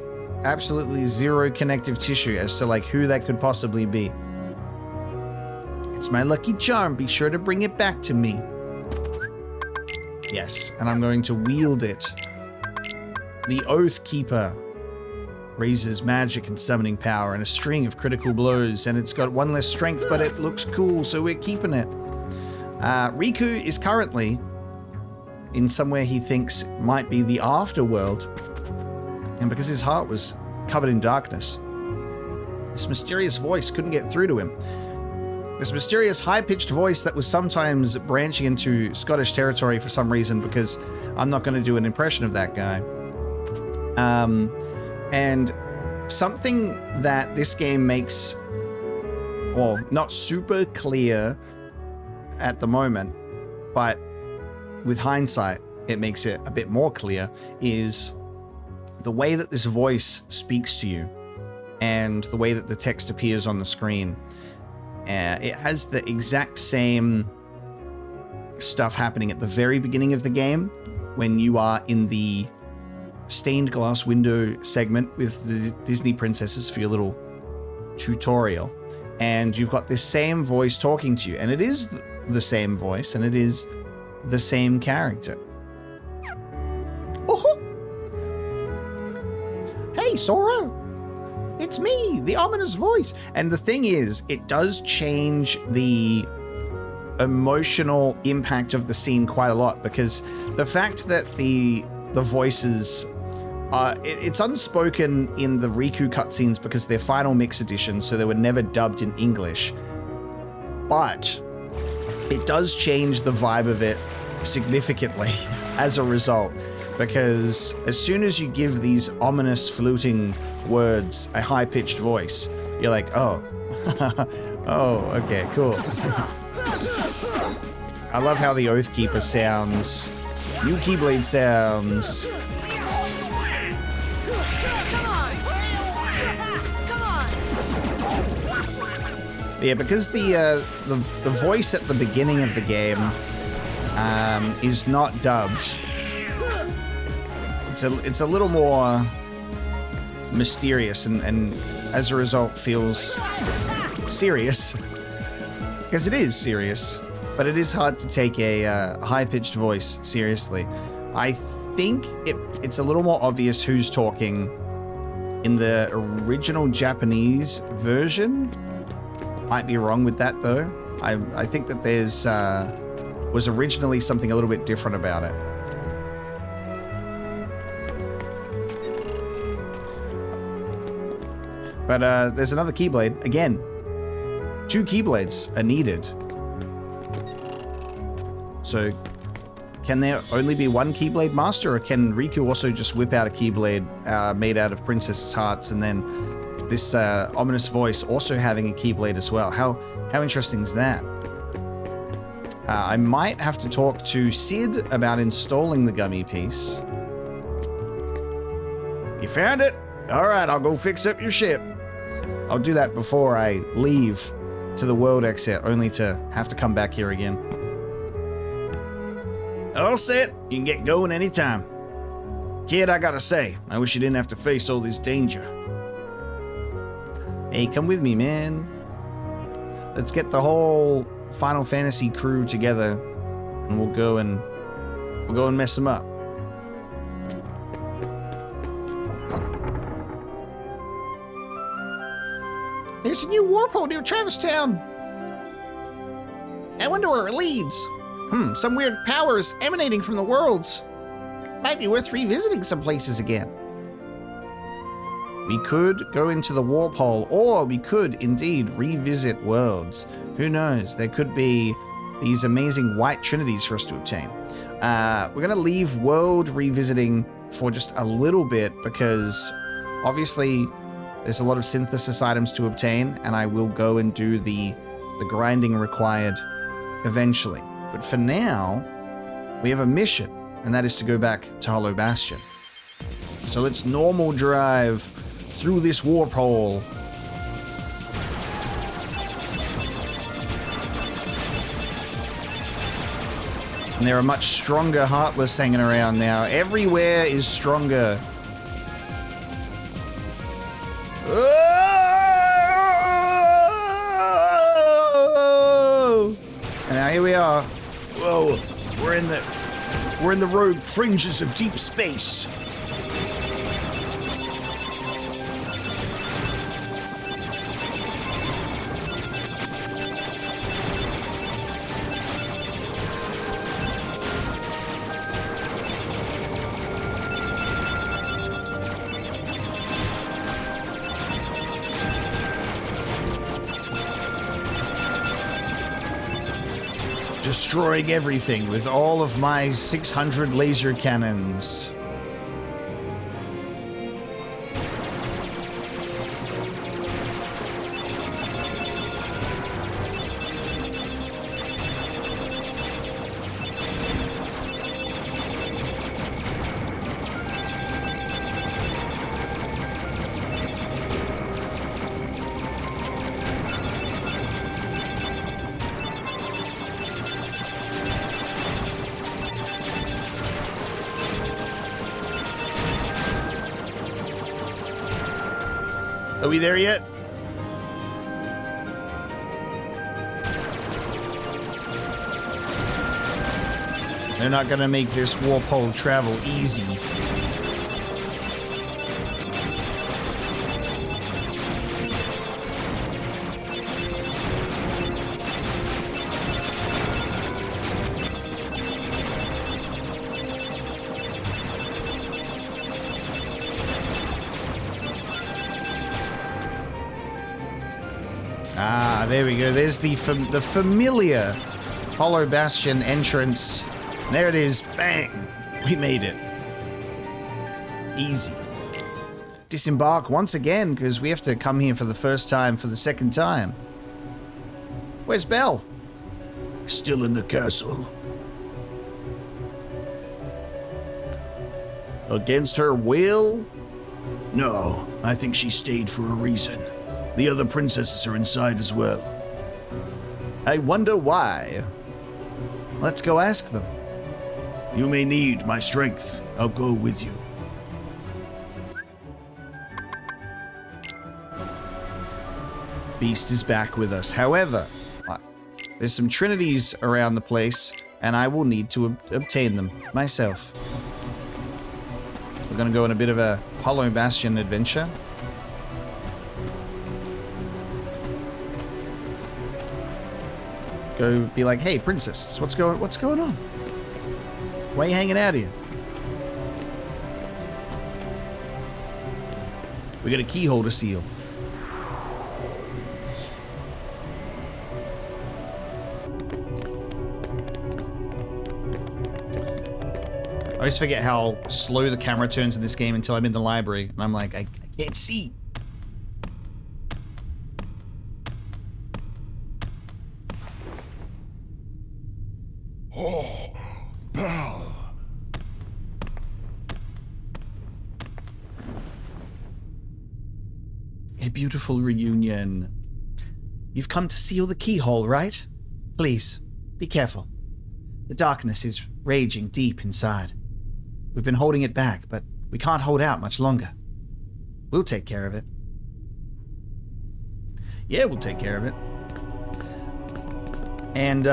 absolutely zero connective tissue as to like who that could possibly be. It's my lucky charm. Be sure to bring it back to me. Yes, and I'm going to wield it. The Oathkeeper raises magic and summoning power and a string of critical blows, and it's got 1 less strength, but it looks cool, so we're keeping it. Riku is currently in somewhere he thinks might be the afterworld, and because his heart was covered in darkness, this mysterious voice couldn't get through to him. This mysterious high-pitched voice that was sometimes branching into Scottish territory for some reason, because I'm not going to do an impression of that guy. And something that this game makes, well, not super clear at the moment, but with hindsight, it makes it a bit more clear, is the way that this voice speaks to you and the way that the text appears on the screen. It has the exact same stuff happening at the very beginning of the game when you are in the stained glass window segment with the Disney princesses for your little tutorial, and you've got this same voice talking to you, and it is the same voice and it is the same character. Oh! Hey, Sora! It's me, the ominous voice. And the thing is, it does change the emotional impact of the scene quite a lot, because the fact that the voices it's unspoken in the Riku cutscenes because they're final mix edition, so they were never dubbed in English. But it does change the vibe of it significantly as a result, because as soon as you give these ominous fluting words a high-pitched voice, you're like, oh, oh, okay, cool. I love how the Oathkeeper sounds, new Keyblade sounds. Yeah, because the voice at the beginning of the game is not dubbed. It's a little more mysterious and as a result feels serious, because it is serious, but it is hard to take a high-pitched voice seriously. I think it's a little more obvious who's talking in the original Japanese version. Might be wrong with that though. I think that there's was originally something a little bit different about it. But there's another Keyblade. Again, 2 Keyblades are needed. So, can there only be 1 Keyblade Master, or can Riku also just whip out a Keyblade made out of Princess's hearts, and then this ominous voice also having a Keyblade as well? How interesting is that? I might have to talk to Sid about installing the gummy piece. You found it? Alright, I'll go fix up your ship. I'll do that before I leave to the world exit, only to have to come back here again. All set. You can get going anytime. Kid, I gotta say, I wish you didn't have to face all this danger. Hey, come with me, man. Let's get the whole Final Fantasy crew together, and we'll go and mess them up. There's a new warp hole near Travis Town. I wonder where it leads. Some weird powers emanating from the worlds. Might be worth revisiting some places again. We could go into the warp hole, or we could indeed revisit worlds. Who knows? There could be these amazing white trinities for us to obtain. We're going to leave world revisiting for just a little bit, because obviously there's a lot of synthesis items to obtain, and I will go and do the grinding required eventually. But for now, we have a mission, and that is to go back to Hollow Bastion. So let's normal drive through this warp hole. And there are much stronger Heartless hanging around now. Everywhere is stronger. Oh! And now here we are. Whoa, we're in the rogue fringes of deep space. Destroying everything with all of my 600 laser cannons. Are we there yet? They're not gonna make this warp hole travel easy. Ah, there we go. There's the familiar Hollow Bastion entrance. There it is. Bang! We made it. Easy. Disembark once again, because we have to come here for the first time for the second time. Where's Belle? Still in the castle. Against her will? No, I think she stayed for a reason. The other princesses are inside as well. I wonder why. Let's go ask them. You may need my strength. I'll go with you. Beast is back with us. However, there's some trinities around the place, and I will need to obtain them myself. We're going to go on a bit of a Hollow Bastion adventure. Go be like, hey, princess, what's going on? Why are you hanging out here? We got a keyhole to seal. I always forget how slow the camera turns in this game until I'm in the library, and I'm like, I can't see. Oh, Belle. A beautiful reunion. You've come to seal the keyhole, right? Please, be careful. The darkness is raging deep inside. We've been holding it back, but we can't hold out much longer. We'll take care of it. Yeah, we'll take care of it. And,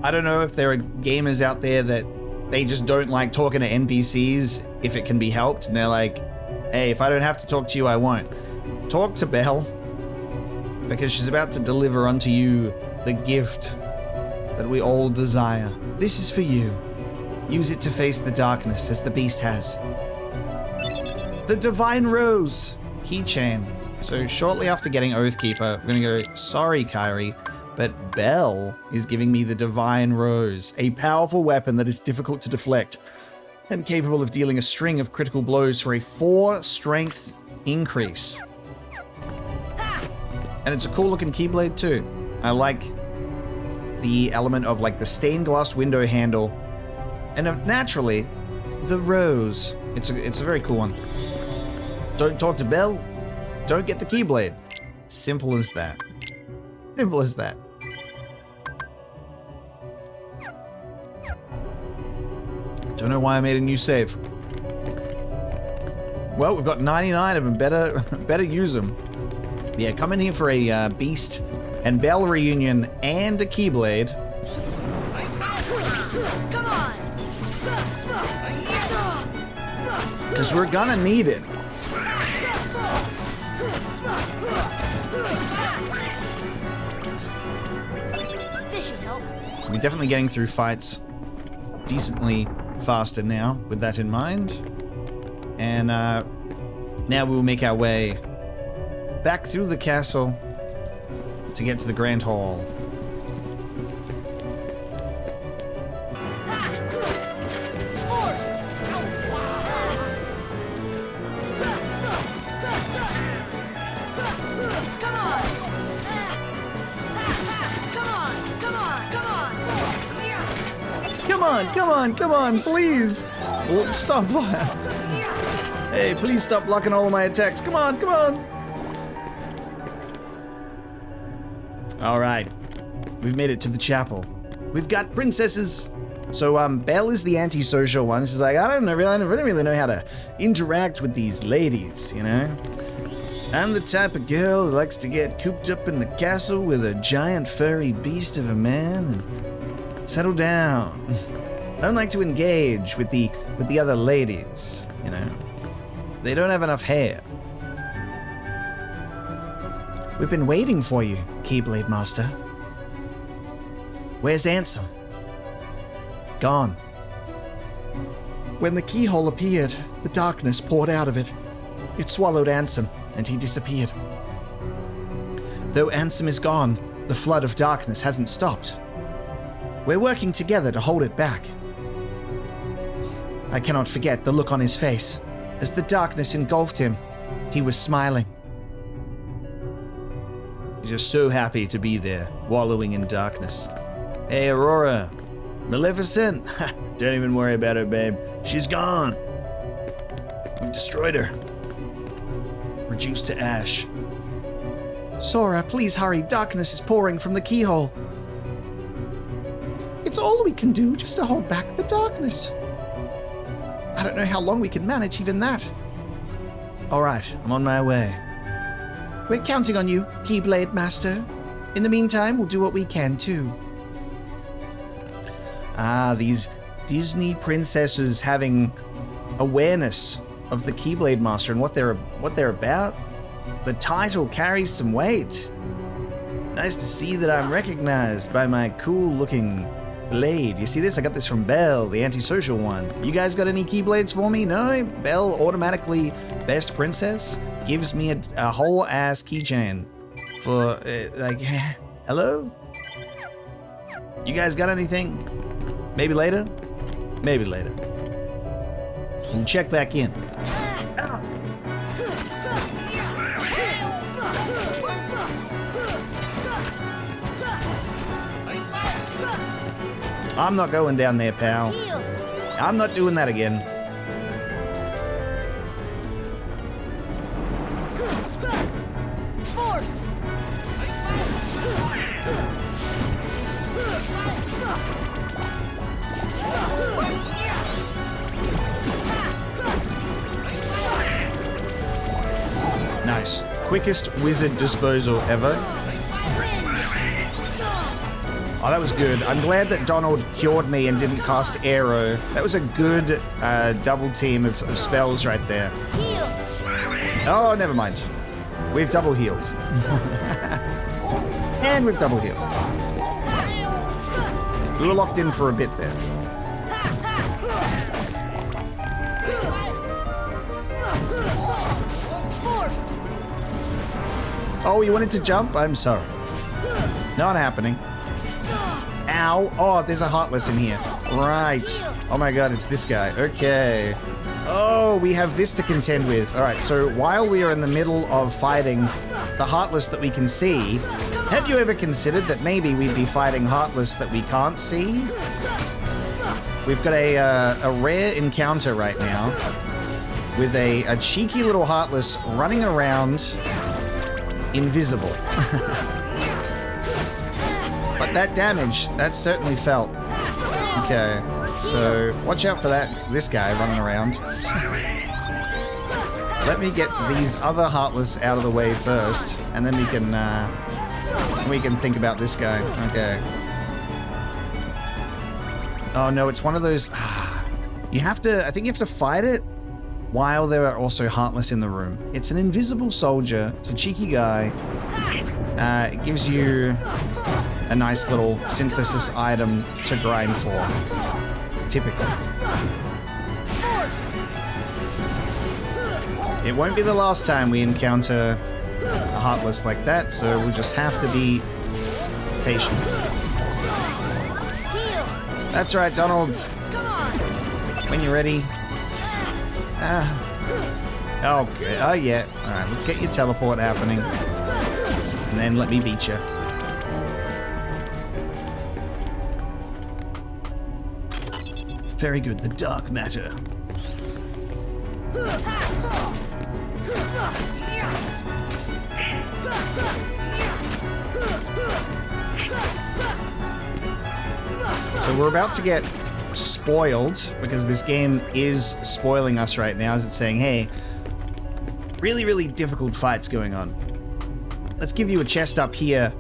I don't know if there are gamers out there that they just don't like talking to NPCs if it can be helped, and they're like, hey, if I don't have to talk to you, I won't. Talk to Belle, because she's about to deliver unto you the gift that we all desire. This is for you. Use it to face the darkness as the beast has. The Divine Rose keychain. So shortly after getting Oathkeeper, we're gonna go, sorry, Kairi, but Belle is giving me the Divine Rose, a powerful weapon that is difficult to deflect and capable of dealing a string of critical blows for a 4 strength increase. And it's a cool looking keyblade too. I like the element of like the stained glass window handle, and naturally, the rose. It's a very cool one. Don't talk to Belle, don't get the keyblade. Simple as that. Simple as that. Don't know why I made a new save. Well, we've got 99 of them. Better use them. Yeah, come in here for a Beast and Belle reunion and a Keyblade. Come on! Because we're gonna need it. This should help. We're definitely getting through fights decently faster now, with that in mind. And now we will make our way back through the castle to get to the Grand Hall. Come on, please! Stop. Hey, please stop blocking all of my attacks. Come on. Alright. We've made it to the chapel. We've got princesses. So, Belle is the antisocial one. She's like, I don't really know how to interact with these ladies, you know? I'm the type of girl who likes to get cooped up in the castle with a giant furry beast of a man and settle down. I don't like to engage with the other ladies, you know. They don't have enough hair. We've been waiting for you, Keyblade Master. Where's Ansem? Gone. When the keyhole appeared, the darkness poured out of it. It swallowed Ansem, and he disappeared. Though Ansem is gone, the flood of darkness hasn't stopped. We're working together to hold it back. I cannot forget the look on his face. As the darkness engulfed him, he was smiling. He's just so happy to be there, wallowing in darkness. Hey, Aurora. Maleficent? Don't even worry about her, babe. She's gone. We've destroyed her. Reduced to ash. Sora, please hurry. Darkness is pouring from the keyhole. It's all we can do just to hold back the darkness. I don't know how long we can manage even that. All right, I'm on my way. We're counting on you, Keyblade Master. In the meantime, we'll do what we can too. Ah, these Disney princesses having awareness of the Keyblade Master and what they're about. The title carries some weight. Nice to see that I'm recognized by my cool-looking blade. You see this? I got this from Belle, the antisocial one. You guys got any Keyblades for me? No? Belle automatically best princess gives me a whole ass keychain for like, hello? You guys got anything? Maybe later? Maybe later. We'll check back in. I'm not going down there, pal. I'm not doing that again. Nice. Quickest wizard disposal ever. Oh, that was good. I'm glad that Donald cured me and didn't cast Arrow. That was a good double team of spells right there. Oh, never mind. We've double healed. And we've double healed. We were locked in for a bit there. Oh, you wanted to jump? I'm sorry. Not happening. Ow. Oh, there's a Heartless in here. Right. Oh my god, it's this guy. Okay. Oh, we have this to contend with. Alright, so while we are in the middle of fighting the Heartless that we can see, have you ever considered that maybe we'd be fighting Heartless that we can't see? We've got a rare encounter right now with a cheeky little Heartless running around invisible. But that damage, that certainly felt. Okay, so watch out for this guy running around. Let me get these other Heartless out of the way first, and then we can think about this guy. Okay. Oh no, it's one of those. I think you have to fight it while there are also Heartless in the room. It's an invisible soldier. It's a cheeky guy. It gives you a nice little synthesis item to grind for, typically. It won't be the last time we encounter a Heartless like that, so we'll just have to be patient. That's right, Donald. When you're ready. Okay. Oh, yeah. Alright, let's get your teleport happening. And then let me beat you. Very good, the dark matter. So we're about to get spoiled, because this game is spoiling us right now, as it's saying, hey, really, really difficult fights going on. Let's give you a chest up here.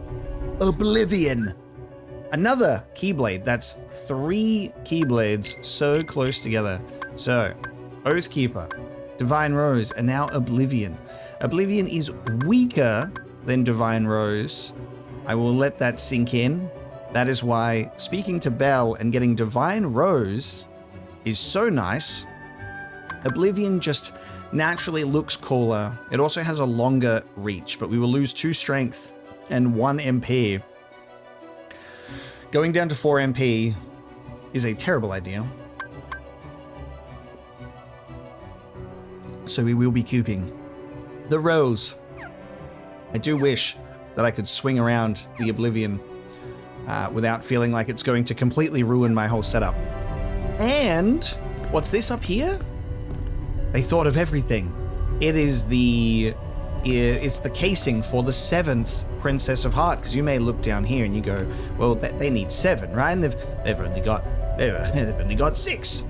Oblivion. Another Keyblade. That's 3 Keyblades so close together. So, Oathkeeper, Divine Rose, and now Oblivion. Oblivion is weaker than Divine Rose. I will let that sink in. That is why speaking to Belle and getting Divine Rose is so nice. Oblivion just naturally looks cooler. It also has a longer reach, but we will lose 2 strength and 1 MP. Going down to 4 MP is a terrible idea. So we will be cooping the Rose. I do wish that I could swing around the Oblivion without feeling like it's going to completely ruin my whole setup. And what's this up here? They thought of everything. It is it's the casing for the 7th Princess of Heart, because you may look down here and you go, well, they need 7, right? And they've only got 6.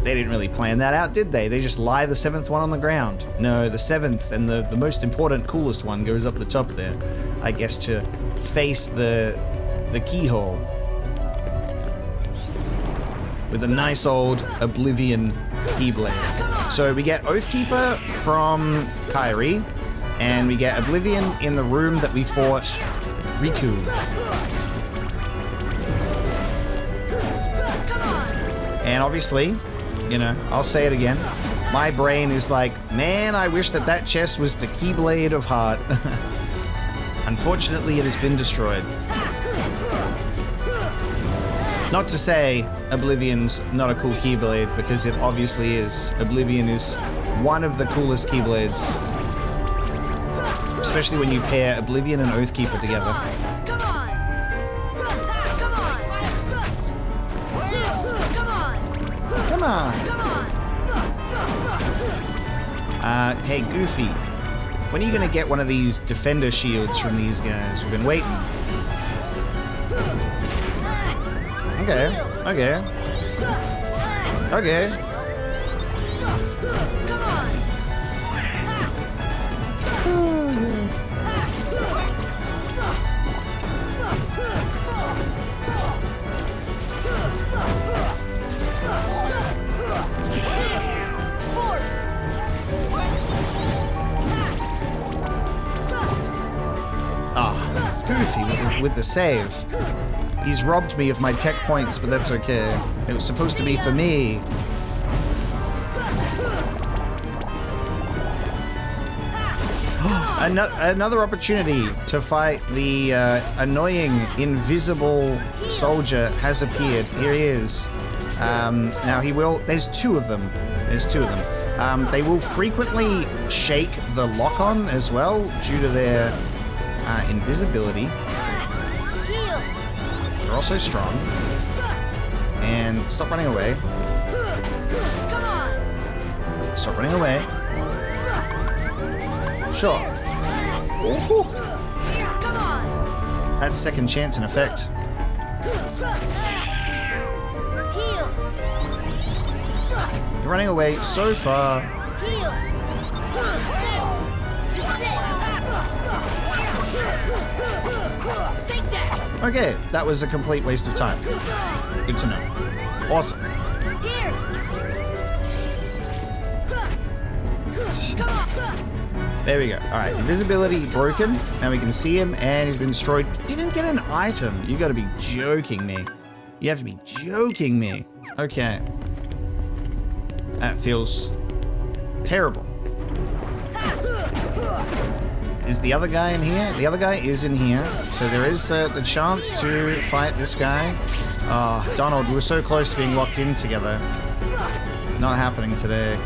They didn't really plan that out, did they? They just lie the 7th one on the ground. No, the 7th and the most important, coolest one goes up the top there, I guess, to face the keyhole with a nice old Oblivion keyblade. So we get Oathkeeper from Kairi, and we get Oblivion in the room that we fought Riku. And obviously, you know, I'll say it again, my brain is like, man, I wish that chest was the Keyblade of Heart. Unfortunately, it has been destroyed. Not to say Oblivion's not a cool Keyblade, because it obviously is. Oblivion is one of the coolest Keyblades. Especially when you pair Oblivion and Oathkeeper together. Come on! Come on! Hey, Goofy. When are you gonna get one of these defender shields from these guys? We've been waiting. Okay. Goofy with the save. He's robbed me of my tech points, but that's okay. It was supposed to be for me. Another opportunity to fight the annoying invisible soldier has appeared. Here he is. Now he will... There's two of them. They will frequently shake the lock-on as well due to their invisibility. They're also strong. And stop running away. Stop running away. Sure. Ooh. That's second chance in effect. You're running away so far. Okay, that was a complete waste of time. Good to know. Awesome. There we go. Alright, invisibility broken. Now we can see him, and he's been destroyed. Didn't get an item. You gotta be joking me. You have to be joking me. Okay. That feels terrible. Is the other guy in here? The other guy is in here. So there is the chance to fight this guy. Oh, Donald, we were so close to being locked in together. Not happening today.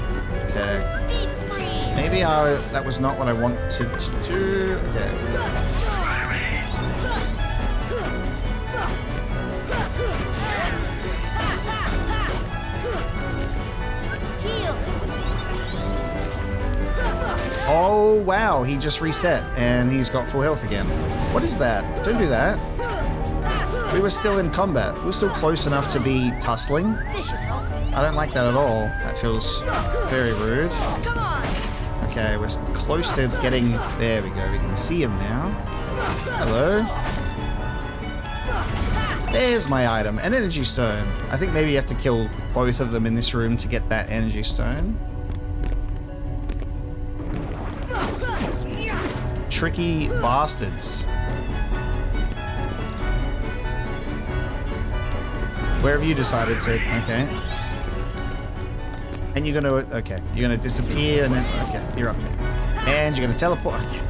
Okay. Maybe that was not what I wanted to do. Okay. Oh, wow, he just reset and he's got full health again. What is that? Don't do that. We were still in combat. We were still close enough to be tussling. I don't like that at all. That feels very rude. Okay, we're close to getting... There we go. We can see him now. Hello. There's my item. An energy stone. I think maybe you have to kill both of them in this room to get that energy stone. Tricky bastards. Where have you decided to? Okay. And you're gonna... Okay. You're gonna disappear and then... Okay. You're up there. And you're gonna teleport. Okay.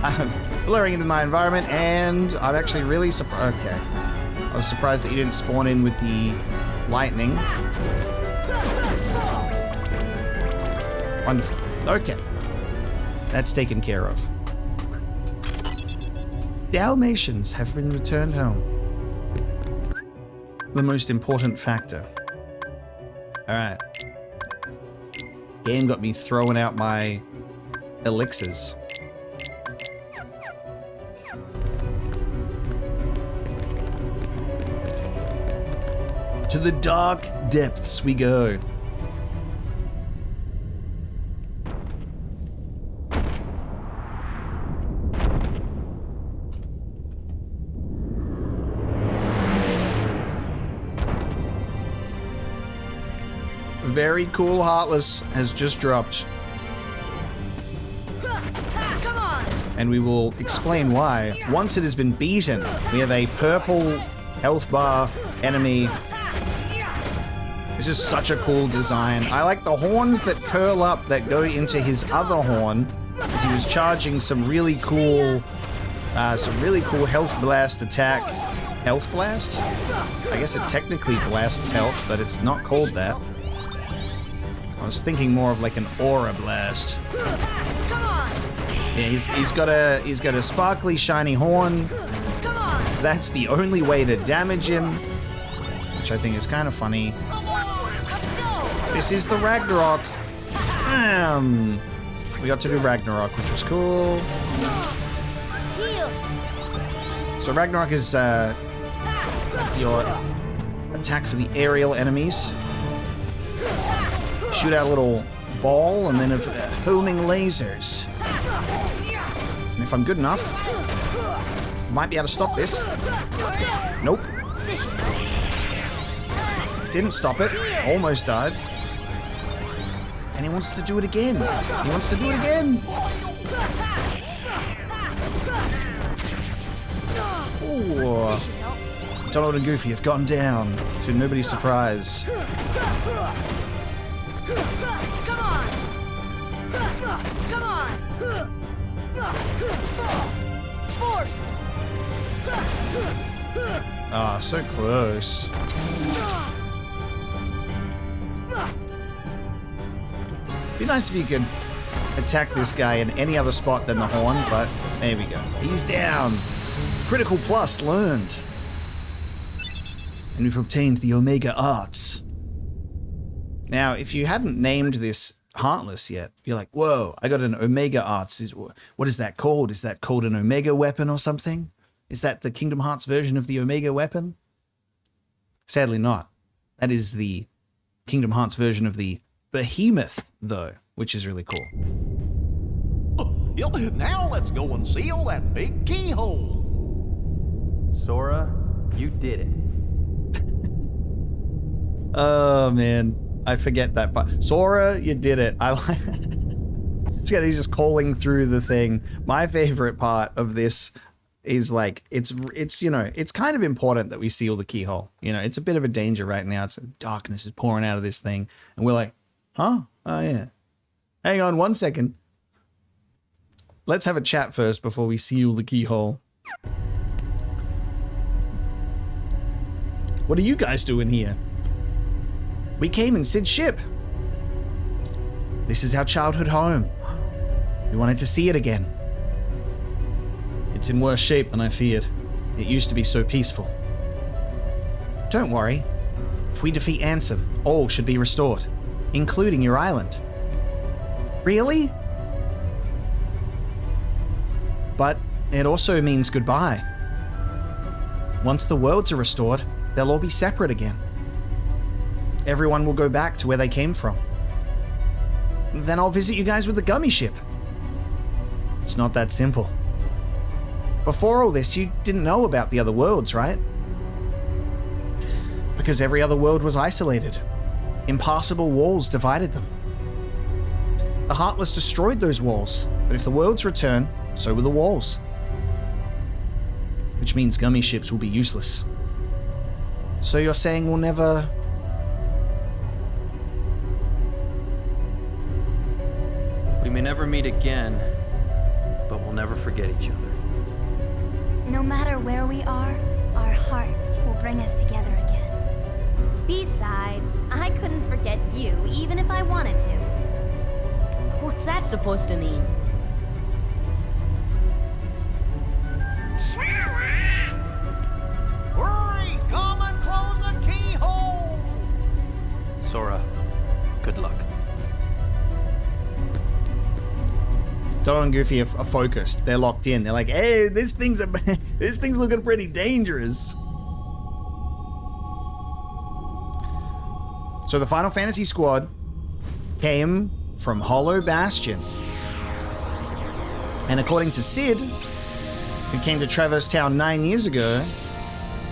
I'm blurring into my environment and I'm actually really surprised... Okay. I was surprised that you didn't spawn in with the lightning. Wonderful. Okay. That's taken care of. Dalmatians have been returned home. The most important factor. Alright. Game got me throwing out my elixirs. To the dark depths we go. Very cool Heartless has just dropped. Come on. And we will explain why. Once it has been beaten, we have a purple health bar enemy. This is such a cool design. I like the horns that curl up that go into his other horn, as he was charging some really cool health blast attack. health blast. I guess it technically blasts health, but it's not called that. I was thinking more of like an aura blast. Come on! Yeah, he's got a sparkly shiny horn. Come on! That's the only way to damage him, which I think is kind of funny. This is the Ragnarok. We got to do Ragnarok, which was cool. Heal! So Ragnarok is your attack for the aerial enemies. Shoot out a little ball and then homing lasers. And if I'm good enough, might be able to stop this. Nope. Didn't stop it. Almost died. And he wants to do it again. He wants to do it again. Ooh. Donald and Goofy have gone down, to nobody's surprise. Come on! Come on! Force! Ah, so close. Be nice if you could attack this guy in any other spot than the horn, but there we go. He's down. Critical plus learned. And we've obtained the Omega Arts. Now, if you hadn't named this Heartless yet, you're like, whoa, I got an Omega Arts. What is that called? Is that called an Omega weapon or something? Is that the Kingdom Hearts version of the Omega weapon? Sadly not. That is the Kingdom Hearts version of the Behemoth, though, which is really cool. Now let's go and seal that big keyhole. Sora, you did it. Oh, man. I forget that part. Sora, you did it. I like it's got he's just calling through the thing. My favorite part of this is like it's you know, it's kind of important that we seal the keyhole. You know, it's a bit of a danger right now. It's darkness is pouring out of this thing, and we're like, huh? Oh yeah. Hang on 1 second. Let's have a chat first before we seal the keyhole. What are you guys doing here? We came in Sid's ship. This is our childhood home. We wanted to see it again. It's in worse shape than I feared. It used to be so peaceful. Don't worry. If we defeat Ansem, all should be restored, including your island. Really? But it also means goodbye. Once the worlds are restored, they'll all be separate again. Everyone will go back to where they came from. Then I'll visit you guys with the gummy ship. It's not that simple. Before all this, you didn't know about the other worlds, right? Because every other world was isolated. Impassable walls divided them. The Heartless destroyed those walls, but if the worlds return, so will the walls. Which means gummy ships will be useless. So you're saying we'll never... We may never meet again, but we'll never forget each other. No matter where we are, our hearts will bring us together again. Besides, I couldn't forget you, even if I wanted to. What's that supposed to mean? Hurry! Come and close the keyhole! Sora, good luck. Donald and Goofy are focused. They're locked in. They're like, hey, this thing's looking pretty dangerous. So the Final Fantasy squad came from Hollow Bastion. And according to Sid, who came to Traverse Town 9 years ago,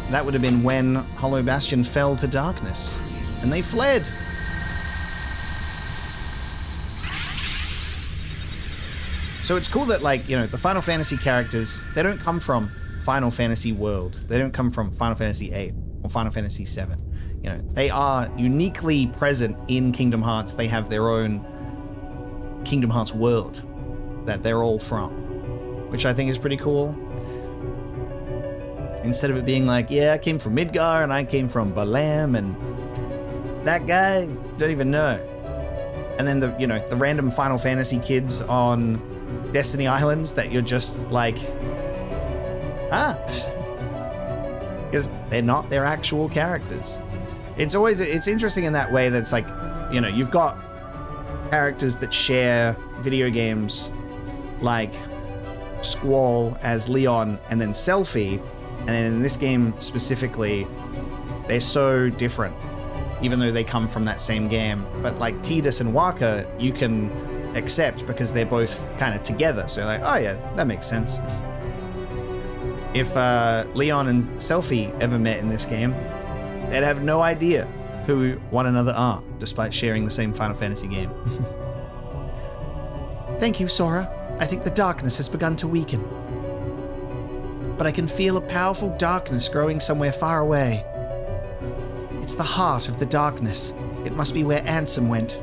that would have been when Hollow Bastion fell to darkness. And they fled. So it's cool that, like, you know, the Final Fantasy characters, they don't come from Final Fantasy World. They don't come from Final Fantasy VIII or Final Fantasy VII. You know, they are uniquely present in Kingdom Hearts. They have their own Kingdom Hearts world that they're all from, which I think is pretty cool. Instead of it being like, yeah, I came from Midgar and I came from Balam and that guy, don't even know. And then the random Final Fantasy kids on Destiny Islands that you're just like, because they're not their actual characters. It's interesting in that way that it's like, you've got characters that share video games like Squall as Leon and then Selphie, and then in this game specifically, they're so different, even though they come from that same game. But like Tidus and Waka, you can accept because they're both kind of together. So you're like, oh yeah, that makes sense. If Leon and Selphie ever met in this game, they'd have no idea who one another are, despite sharing the same Final Fantasy game. Thank you, Sora. I think the darkness has begun to weaken. But I can feel a powerful darkness growing somewhere far away. It's the heart of the darkness. It must be where Ansem went.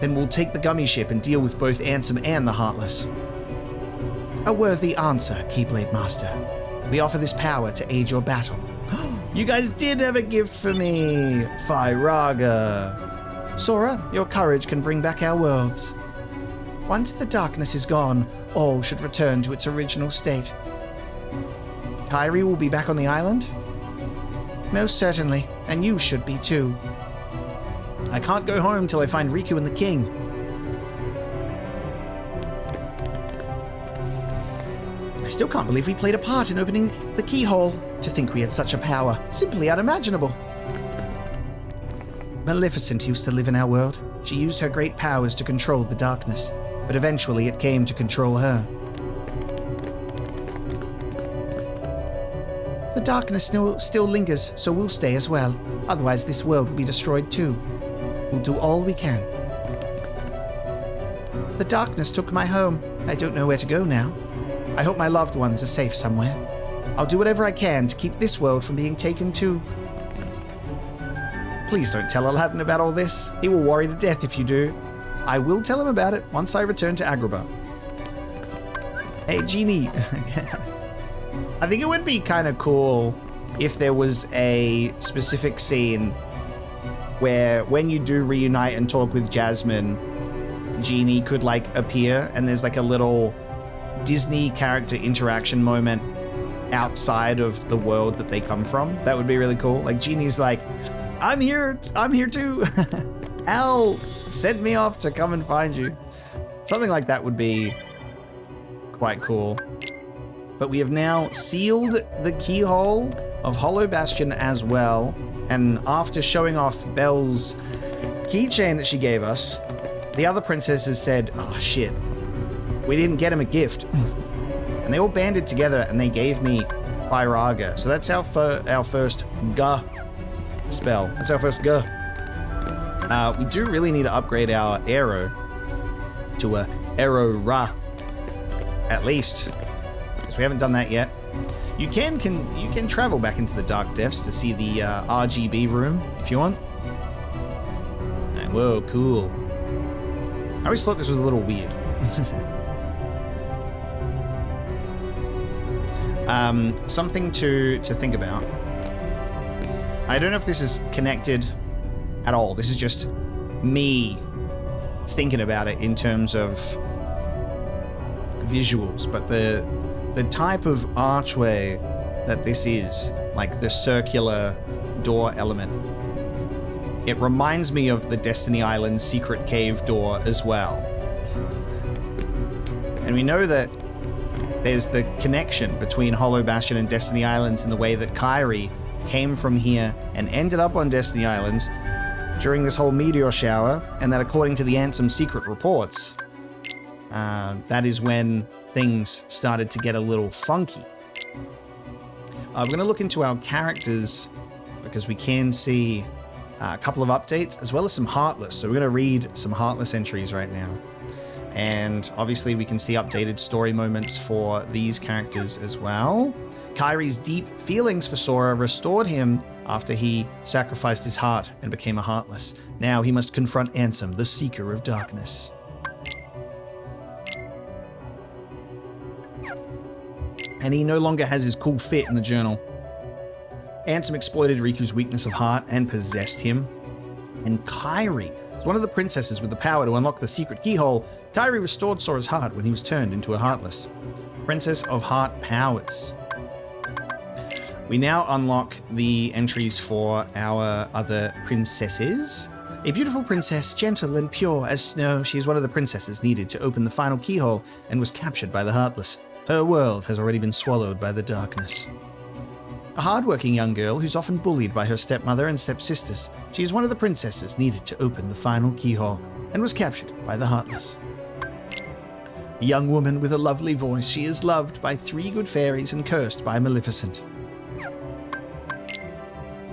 Then we'll take the gummy ship and deal with both Ansem and the Heartless. A worthy answer, Keyblade Master. We offer this power to aid your battle. You guys did have a gift for me, Curaga. Sora, your courage can bring back our worlds. Once the darkness is gone, all should return to its original state. Kairi will be back on the island? Most certainly, and you should be too. I can't go home till I find Riku and the king. I still can't believe we played a part in opening the keyhole. To think we had such a power, simply unimaginable. Maleficent used to live in our world. She used her great powers to control the darkness, but eventually it came to control her. The darkness still lingers, so we'll stay as well. Otherwise this world will be destroyed too. We'll do all we can. The darkness took my home. I don't know where to go now. I hope my loved ones are safe somewhere. I'll do whatever I can to keep this world from being taken too. Please don't tell Aladdin about all this. He will worry to death if you do. I will tell him about it once I return to Agrabah. Hey, Genie. I think it would be kind of cool if there was a specific scene where when you do reunite and talk with Jasmine, Genie could like appear and there's like a little Disney character interaction moment outside of the world that they come from. That would be really cool. Like Genie's like, I'm here too. Al sent me off to come and find you. Something like that would be quite cool. But we have now sealed the keyhole of Hollow Bastion as well. And after showing off Belle's keychain that she gave us, the other princesses said, oh shit, we didn't get him a gift. And they all banded together and they gave me Curaga. So that's our first Ga spell. That's our first Ga. We do really need to upgrade our arrow to a Arrow Ra, at least, because we haven't done that yet. You can travel back into the Dark Depths to see the RGB room if you want. And whoa, cool. I always thought this was a little weird. Something to think about. I don't know if this is connected at all. This is just me thinking about it in terms of visuals, but the type of archway that this is, like the circular door element, it reminds me of the Destiny Island secret cave door as well. And we know that there's the connection between Hollow Bastion and Destiny Islands in the way that Kairi came from here and ended up on Destiny Islands during this whole meteor shower, and that according to the Ansem secret reports, that is when things started to get a little funky. We're going to look into our characters because we can see a couple of updates as well as some Heartless. So we're going to read some Heartless entries right now. And obviously we can see updated story moments for these characters as well. Kairi's deep feelings for Sora restored him after he sacrificed his heart and became a Heartless. Now he must confront Ansem, the Seeker of Darkness. and he no longer has his cool fit in the journal. Ansem exploited Riku's weakness of heart and possessed him. And Kairi is one of the princesses with the power to unlock the secret keyhole. Kairi restored Sora's heart when he was turned into a Heartless. Princess of Heart powers. We now unlock the entries for our other princesses. A beautiful princess, gentle and pure as snow, she is one of the princesses needed to open the final keyhole and was captured by the Heartless. Her world has already been swallowed by the darkness. A hard-working young girl who's often bullied by her stepmother and stepsisters. She is one of the princesses needed to open the final keyhole and was captured by the Heartless. A young woman with a lovely voice. She is loved by 3 good fairies and cursed by Maleficent.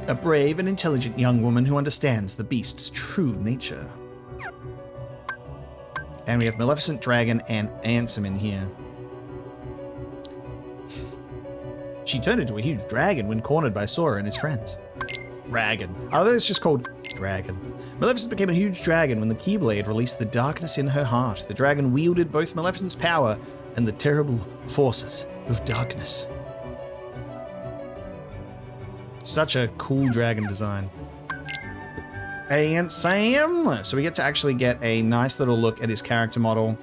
A brave and intelligent young woman who understands the beast's true nature. And we have Maleficent, Dragon, and Ansem in here. She turned into a huge dragon when cornered by Sora and his friends. Dragon. Oh, it's just called Dragon. Maleficent became a huge dragon when the Keyblade released the darkness in her heart. The dragon wielded both Maleficent's power and the terrible forces of darkness. Such a cool dragon design. And Sam. So we get to actually get a nice little look at his character model.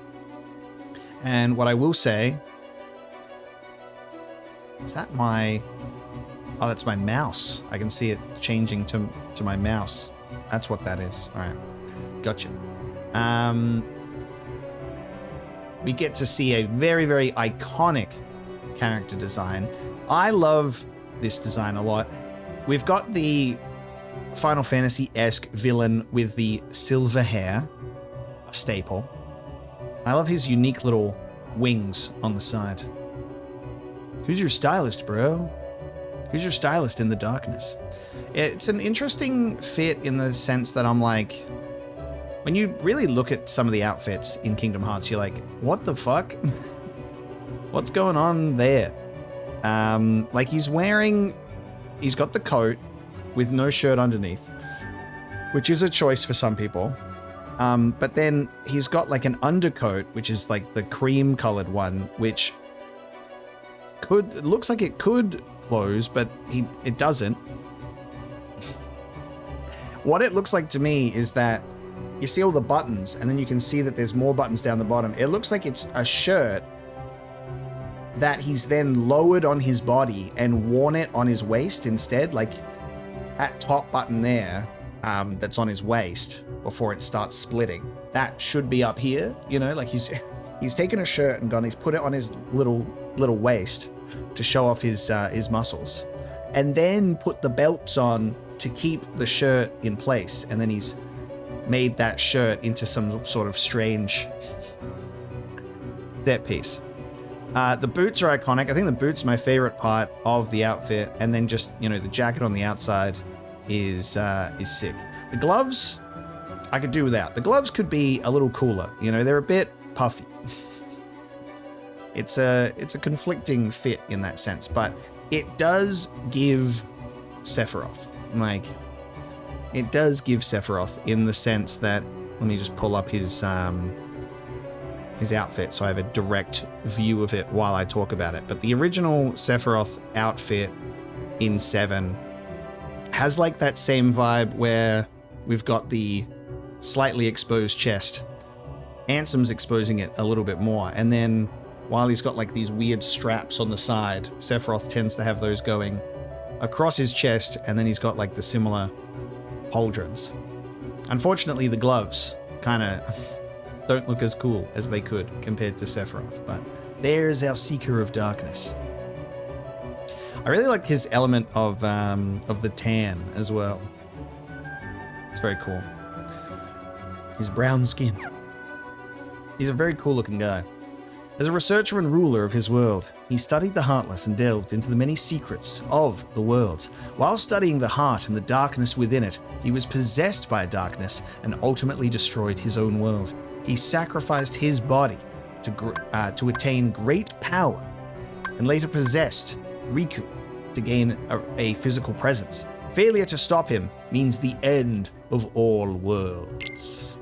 And what I will say, is that my... Oh, that's my mouse. I can see it changing to my mouse. That's what that is. All right. Gotcha. We get to see a very, very iconic character design. I love this design a lot. We've got the Final Fantasy-esque villain with the silver hair, a staple. I love his unique little wings on the side. Who's your stylist, bro? Who's your stylist in the darkness? It's an interesting fit in the sense that I'm like, when you really look at some of the outfits in Kingdom Hearts, you're like, what the fuck? What's going on there? Like he's got the coat with no shirt underneath, which is a choice for some people. But then he's got like an undercoat, which is like the cream colored one, which looks like it could close, but it doesn't. What it looks like to me is that you see all the buttons and then you can see that there's more buttons down the bottom. It looks like it's a shirt that he's then lowered on his body and worn it on his waist instead, like that top button there that's on his waist before it starts splitting. That should be up here, you know, like he's taken a shirt and he's put it on his little waist to show off his muscles, and then put the belts on to keep the shirt in place, and then he's made that shirt into some sort of strange set piece. The boots are iconic. I think the boots are my favorite part of the outfit, and then just, you know, the jacket on the outside is sick. The gloves, I could do without. The gloves could be a little cooler. You know, they're a bit puffy. It's a conflicting fit in that sense, but it does give Sephiroth. Like, it does give Sephiroth in the sense that, let me just pull up his outfit so I have a direct view of it while I talk about it. But the original Sephiroth outfit in 7 has like that same vibe where we've got the slightly exposed chest. Ansem's exposing it a little bit more, and then while he's got like these weird straps on the side, Sephiroth tends to have those going across his chest, and then he's got like the similar pauldrons. Unfortunately, the gloves kind of don't look as cool as they could compared to Sephiroth, but there's our Seeker of Darkness. I really like his element of the tan as well. It's very cool. His brown skin. He's a very cool looking guy. As a researcher and ruler of his world, he studied the Heartless and delved into the many secrets of the worlds. While studying the heart and the darkness within it, he was possessed by darkness and ultimately destroyed his own world. He sacrificed his body to attain great power, and later possessed Riku to gain a physical presence. Failure to stop him means the end of all worlds.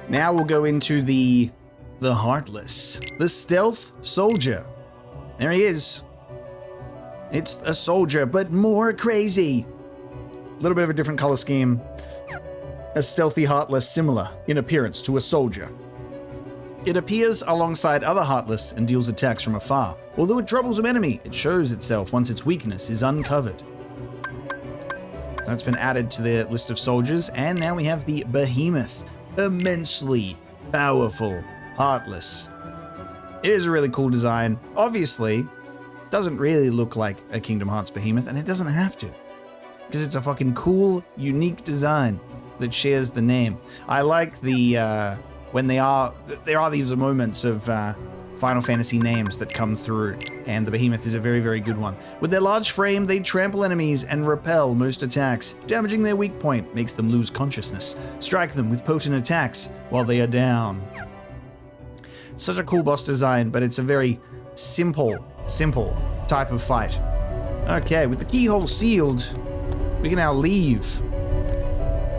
Now we'll go into the Heartless, the stealth soldier. There he is. It's a soldier, but more crazy. A little bit of a different color scheme. A stealthy Heartless similar in appearance to a soldier. It appears alongside other Heartless and deals attacks from afar. Although it troubles an enemy, it shows itself once its weakness is uncovered. So that's been added to the list of soldiers, and now we have the Behemoth. Immensely powerful Heartless. It is a really cool design. Obviously, doesn't really look like a Kingdom Hearts Behemoth, and it doesn't have to. Because it's a fucking cool, unique design that shares the name. I like the, when there are these moments of Final Fantasy names that come through, and the Behemoth is a very, very good one. With their large frame, they trample enemies and repel most attacks. Damaging their weak point makes them lose consciousness. Strike them with potent attacks while they are down. Such a cool boss design, but it's a very simple type of fight. Okay, with the keyhole sealed, we can now leave.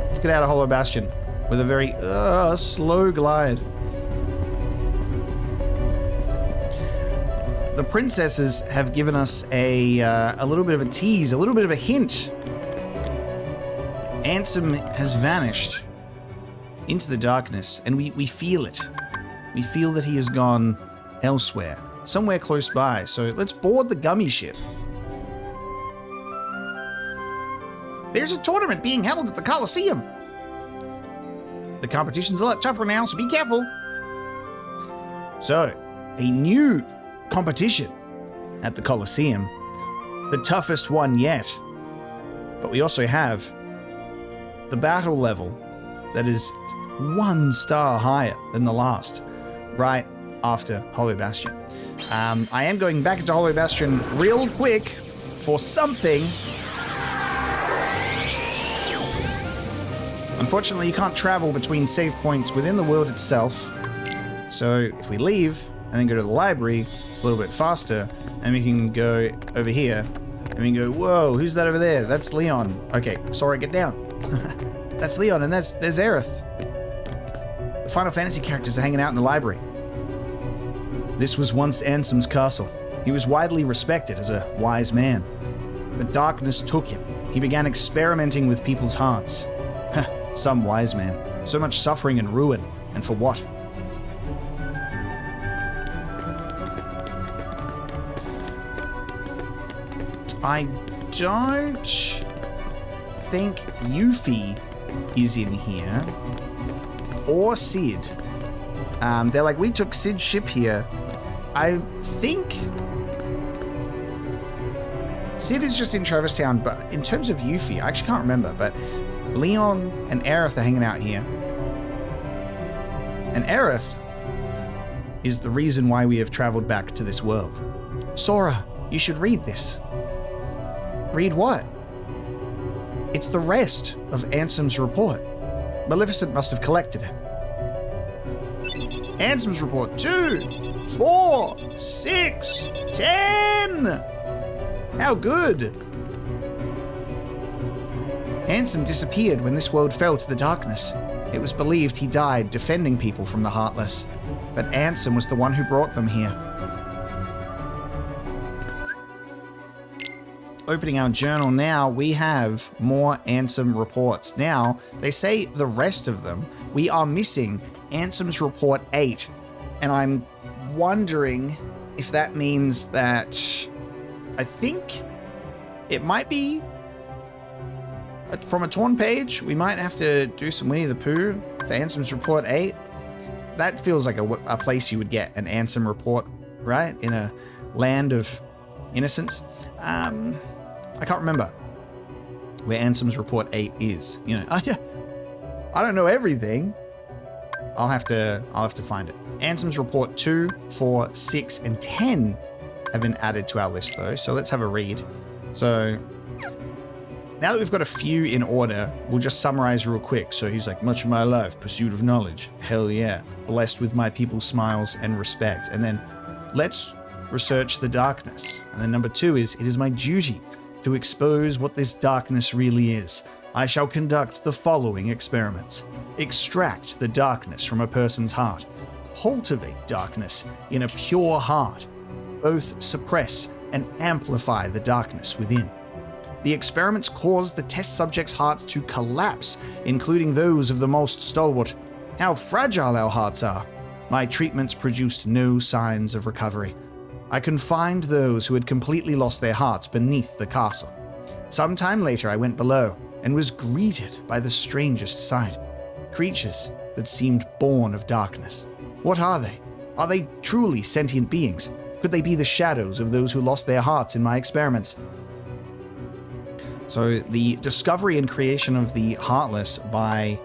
Let's get out of Hollow Bastion with a very slow glide. The princesses have given us a little bit of a tease, a little bit of a hint. Ansem has vanished into the darkness, and we feel it. We feel that he has gone elsewhere, somewhere close by. So let's board the gummy ship. There's a tournament being held at the Coliseum. The competition's a lot tougher now, so be careful. So, a new competition at the Coliseum. The toughest one yet. But we also have the battle level that is 1 star higher than the last, right after Hollow Bastion. I am going back into Hollow Bastion real quick for something. Unfortunately, you can't travel between save points within the world itself. So if we leave and then go to the library, it's a little bit faster, and we can go over here, and we can go, whoa, who's that over there? That's Leon. Okay, Sora, get down. That's Leon, and there's Aerith. The Final Fantasy characters are hanging out in the library. This was once Ansem's castle. He was widely respected as a wise man. But darkness took him. He began experimenting with people's hearts. Some wise man. So much suffering and ruin. And for what? I don't think Yuffie is in here. Or Sid. They're like, we took Sid's ship here. I think Sid is just in Traverse Town, but in terms of Yuffie, I actually can't remember, but Leon and Aerith are hanging out here. And Aerith is the reason why we have traveled back to this world. Sora, you should read this. Read what? It's the rest of Ansem's report. Maleficent must have collected it. Ansem's report 2, 4, 6, 10. How good. Ansem disappeared when this world fell to the darkness. It was believed he died defending people from the Heartless, but Ansem was the one who brought them here. Opening our journal now, we have more Ansem reports. Now, they say the rest of them. We are missing Ansem's report 8, and I'm wondering if that means that I think it might be from a torn page. We might have to do some Winnie the Pooh for Ansem's report 8. That feels like a place you would get an Ansem report, right? In a land of innocence. I can't remember where Ansem's report 8 is. You know, I don't know everything. I'll have to find it. Ansem's report 2, 4, 6, and 10 have been added to our list though. So let's have a read. So now that we've got a few in order, we'll just summarize real quick. So he's like, much of my life, pursuit of knowledge. Hell yeah. Blessed with my people's smiles and respect. And then let's research the darkness. And then number 2 is, it is my duty to expose what this darkness really is. I shall conduct the following experiments. Extract the darkness from a person's heart. Cultivate darkness in a pure heart. Both suppress and amplify the darkness within. The experiments caused the test subjects' hearts to collapse, including those of the most stalwart. How fragile our hearts are! My treatments produced no signs of recovery. I confined those who had completely lost their hearts beneath the castle. Sometime later I went below and was greeted by the strangest sight. Creatures that seemed born of darkness. What are they? Are they truly sentient beings? Could they be the shadows of those who lost their hearts in my experiments? So the discovery and creation of the Heartless by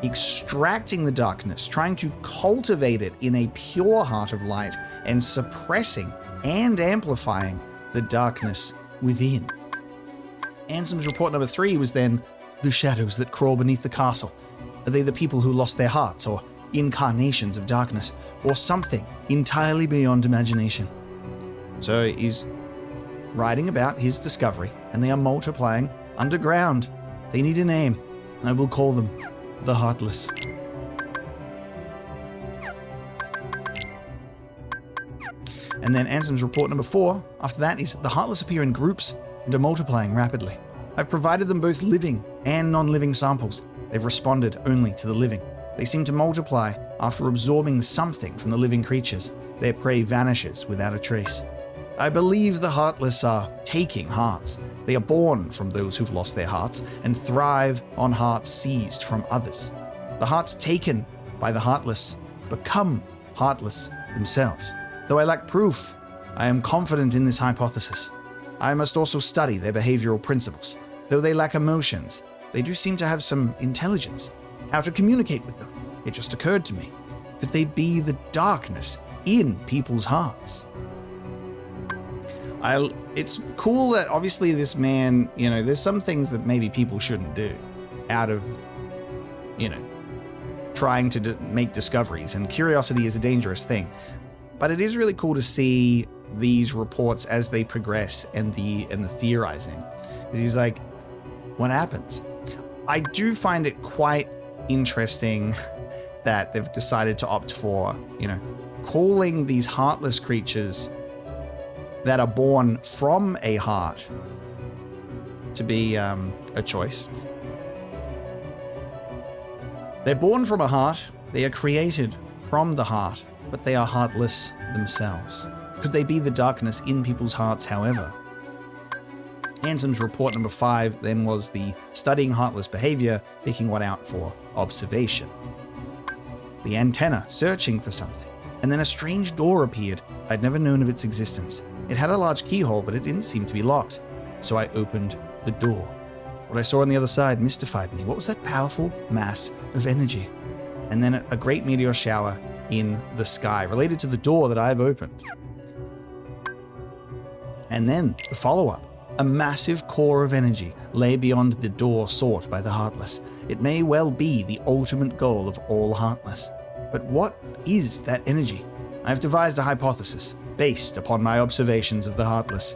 extracting the darkness, trying to cultivate it in a pure heart of light, and suppressing and amplifying the darkness within. Ansem's report number 3 was then the shadows that crawl beneath the castle. Are they the people who lost their hearts, or incarnations of darkness, or something entirely beyond imagination? So he's writing about his discovery, and they are multiplying underground. They need a name. I will call them the Heartless. And then Ansem's report number 4, after that, is the Heartless appear in groups and are multiplying rapidly. I've provided them both living and non-living samples. They've responded only to the living. They seem to multiply after absorbing something from the living creatures. Their prey vanishes without a trace. I believe the Heartless are taking hearts. They are born from those who've lost their hearts and thrive on hearts seized from others. The hearts taken by the Heartless become heartless themselves. Though I lack proof, I am confident in this hypothesis. I must also study their behavioral principles. Though they lack emotions, they do seem to have some intelligence. How to communicate with them? It just occurred to me. Could they be the darkness in people's hearts? It's cool that obviously this man, there's some things that maybe people shouldn't do out of, trying to make discoveries, and curiosity is a dangerous thing. But it is really cool to see these reports as they progress and the theorizing. He's like, what happens? I do find it quite interesting that they've decided to opt for, calling these heartless creatures that are born from a heart to be a choice. They're born from a heart, they are created from the heart, but they are heartless themselves. Could they be the darkness in people's hearts, however? Ansem's report number 5 then was the studying heartless behavior, picking one out for observation. The antenna, searching for something. And then a strange door appeared. I'd never known of its existence. It had a large keyhole, but it didn't seem to be locked. So I opened the door. What I saw on the other side mystified me. What was that powerful mass of energy? And then a great meteor shower in the sky, related to the door that I've opened. And then the follow-up. A massive core of energy lay beyond the door sought by the Heartless. It may well be the ultimate goal of all Heartless. But what is that energy? I've devised a hypothesis based upon my observations of the Heartless.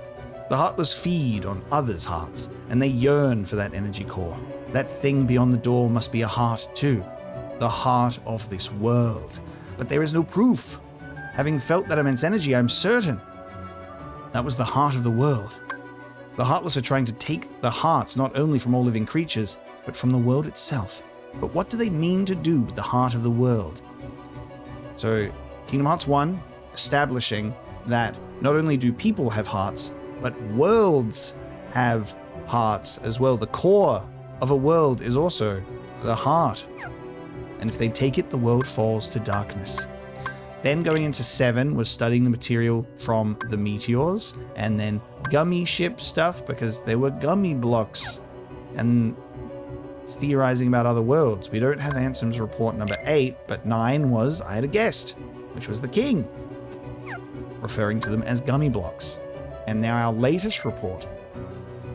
The Heartless feed on others' hearts, and they yearn for that energy core. That thing beyond the door must be a heart too. The heart of this world. But there is no proof. Having felt that immense energy, I'm certain that was the heart of the world. The Heartless are trying to take the hearts not only from all living creatures, but from the world itself. But what do they mean to do with the heart of the world? So, Kingdom Hearts 1, establishing that not only do people have hearts, but worlds have hearts as well. The core of a world is also the heart. And if they take it, the world falls to darkness. Then going into 7 was studying the material from the meteors, and then gummy ship stuff, because there were gummy blocks, and theorizing about other worlds. We don't have Ansem's report number 8, but 9 was I had a guest, which was the king, referring to them as gummy blocks. And now our latest report.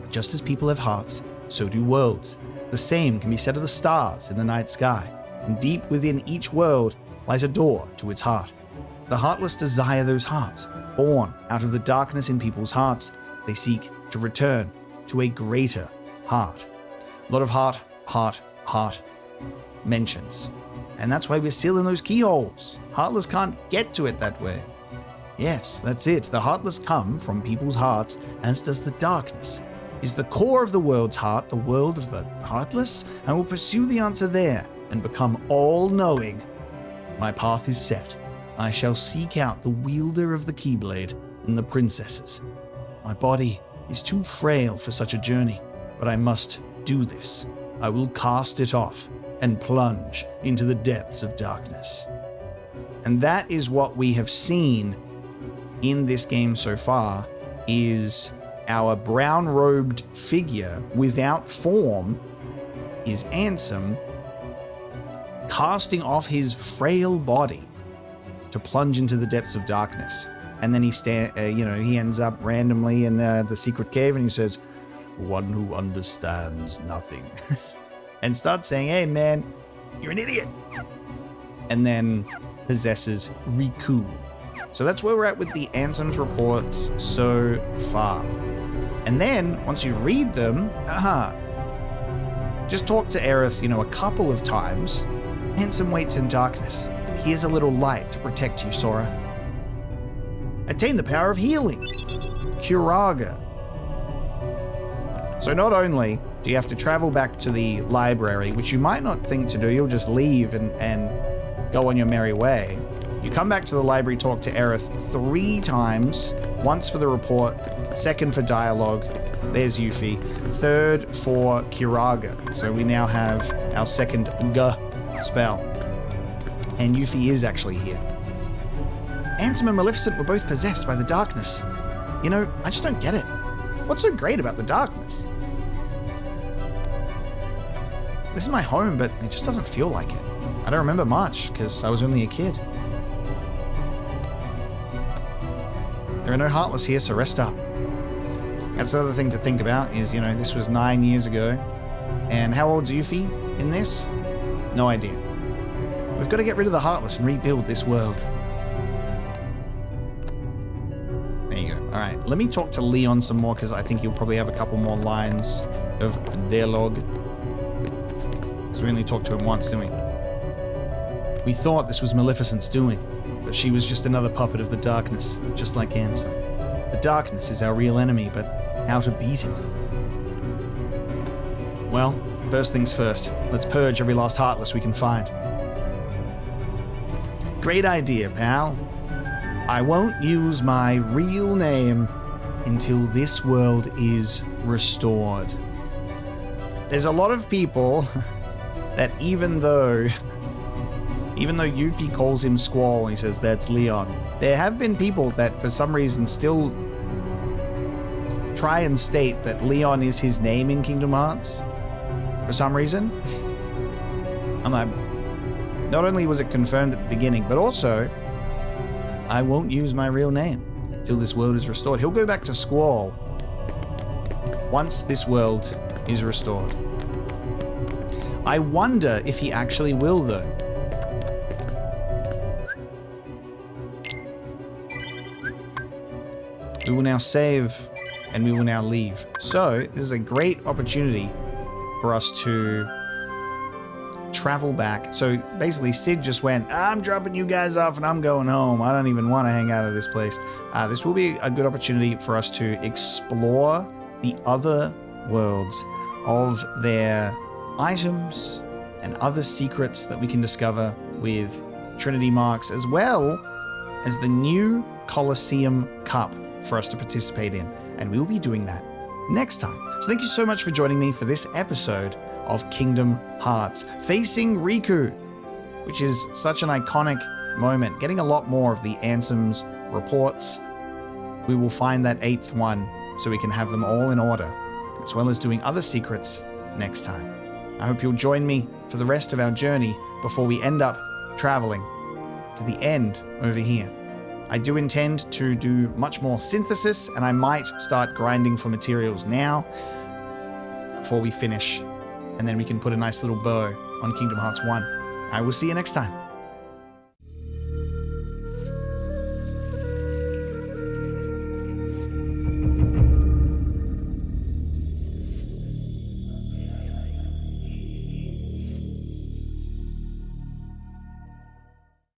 Just as people have hearts, so do worlds. The same can be said of the stars in the night sky, and deep within each world lies a door to its heart. The Heartless desire those hearts. Born out of the darkness in people's hearts, they seek to return to a greater heart. A lot of heart mentions. And that's why we're still in those keyholes. Heartless can't get to it that way. Yes, that's it. The heartless come from people's hearts, as does the darkness. Is the core of the world's heart the world of the heartless? I will pursue the answer there and become all-knowing. My path is set. I shall seek out the wielder of the Keyblade and the princesses. My body is too frail for such a journey, but I must do this. I will cast it off and plunge into the depths of darkness. And that is what we have seen in this game so far, is our brown-robed figure without form is Ansem casting off his frail body to plunge into the depths of darkness. And then he ends up randomly in the secret cave and he says, "One who understands nothing," and starts saying, "Hey man, you're an idiot," and then possesses Riku. So that's where we're at with the Ansem's reports so far. And then, once you read them, just talk to Aerith, a couple of times. Ansem waits in darkness. Here's a little light to protect you, Sora. Attain the power of healing. Curaga. So not only do you have to travel back to the library, which you might not think to do, you'll just leave and go on your merry way. You come back to the library, talk to Aerith 3 times, once for the report, second for dialogue, there's Yuffie, third for Curaga. So we now have our second G spell. And Yuffie is actually here. Ansem and Maleficent were both possessed by the darkness. I just don't get it. What's so great about the darkness? This is my home, but it just doesn't feel like it. I don't remember much, because I was only a kid. There are no Heartless here, so rest up. That's another thing to think about, is, this was 9 years ago. And how old's Yuffie in this? No idea. We've got to get rid of the Heartless and rebuild this world. There you go. Alright, let me talk to Leon some more, because I think he'll probably have a couple more lines of dialogue. Because we only talked to him once, didn't we? We thought this was Maleficent's doing, but she was just another puppet of the darkness, just like Ansem. The darkness is our real enemy, but how to beat it? Well, first things first, let's purge every last Heartless we can find. Great idea, pal. I won't use my real name until this world is restored. There's a lot of people that even though Yuffie calls him Squall and he says that's Leon, there have been people that for some reason still try and state that Leon is his name in Kingdom Hearts. For some reason. I'm like, not only was it confirmed at the beginning, but also, I won't use my real name until this world is restored. He'll go back to Squall once this world is restored. I wonder if he actually will, though. We will now save, and we will now leave. So, this is a great opportunity for us to travel back. So basically Sid just went, I'm dropping you guys off and I'm going home. I don't even want to hang out at this place. This will be a good opportunity for us to explore the other worlds of their items and other secrets that we can discover with Trinity marks, as well as the new Colosseum Cup for us to participate in. And we will be doing that next time. So thank you so much for joining me for this episode of Kingdom Hearts, facing Riku, which is such an iconic moment. Getting a lot more of the Ansem's reports. We will find that 8th one so we can have them all in order, as well as doing other secrets next time. I hope you'll join me for the rest of our journey before we end up traveling to the end over here. I do intend to do much more synthesis, and I might start grinding for materials now before we finish, and then we can put a nice little bow on Kingdom Hearts 1. I will see you next time.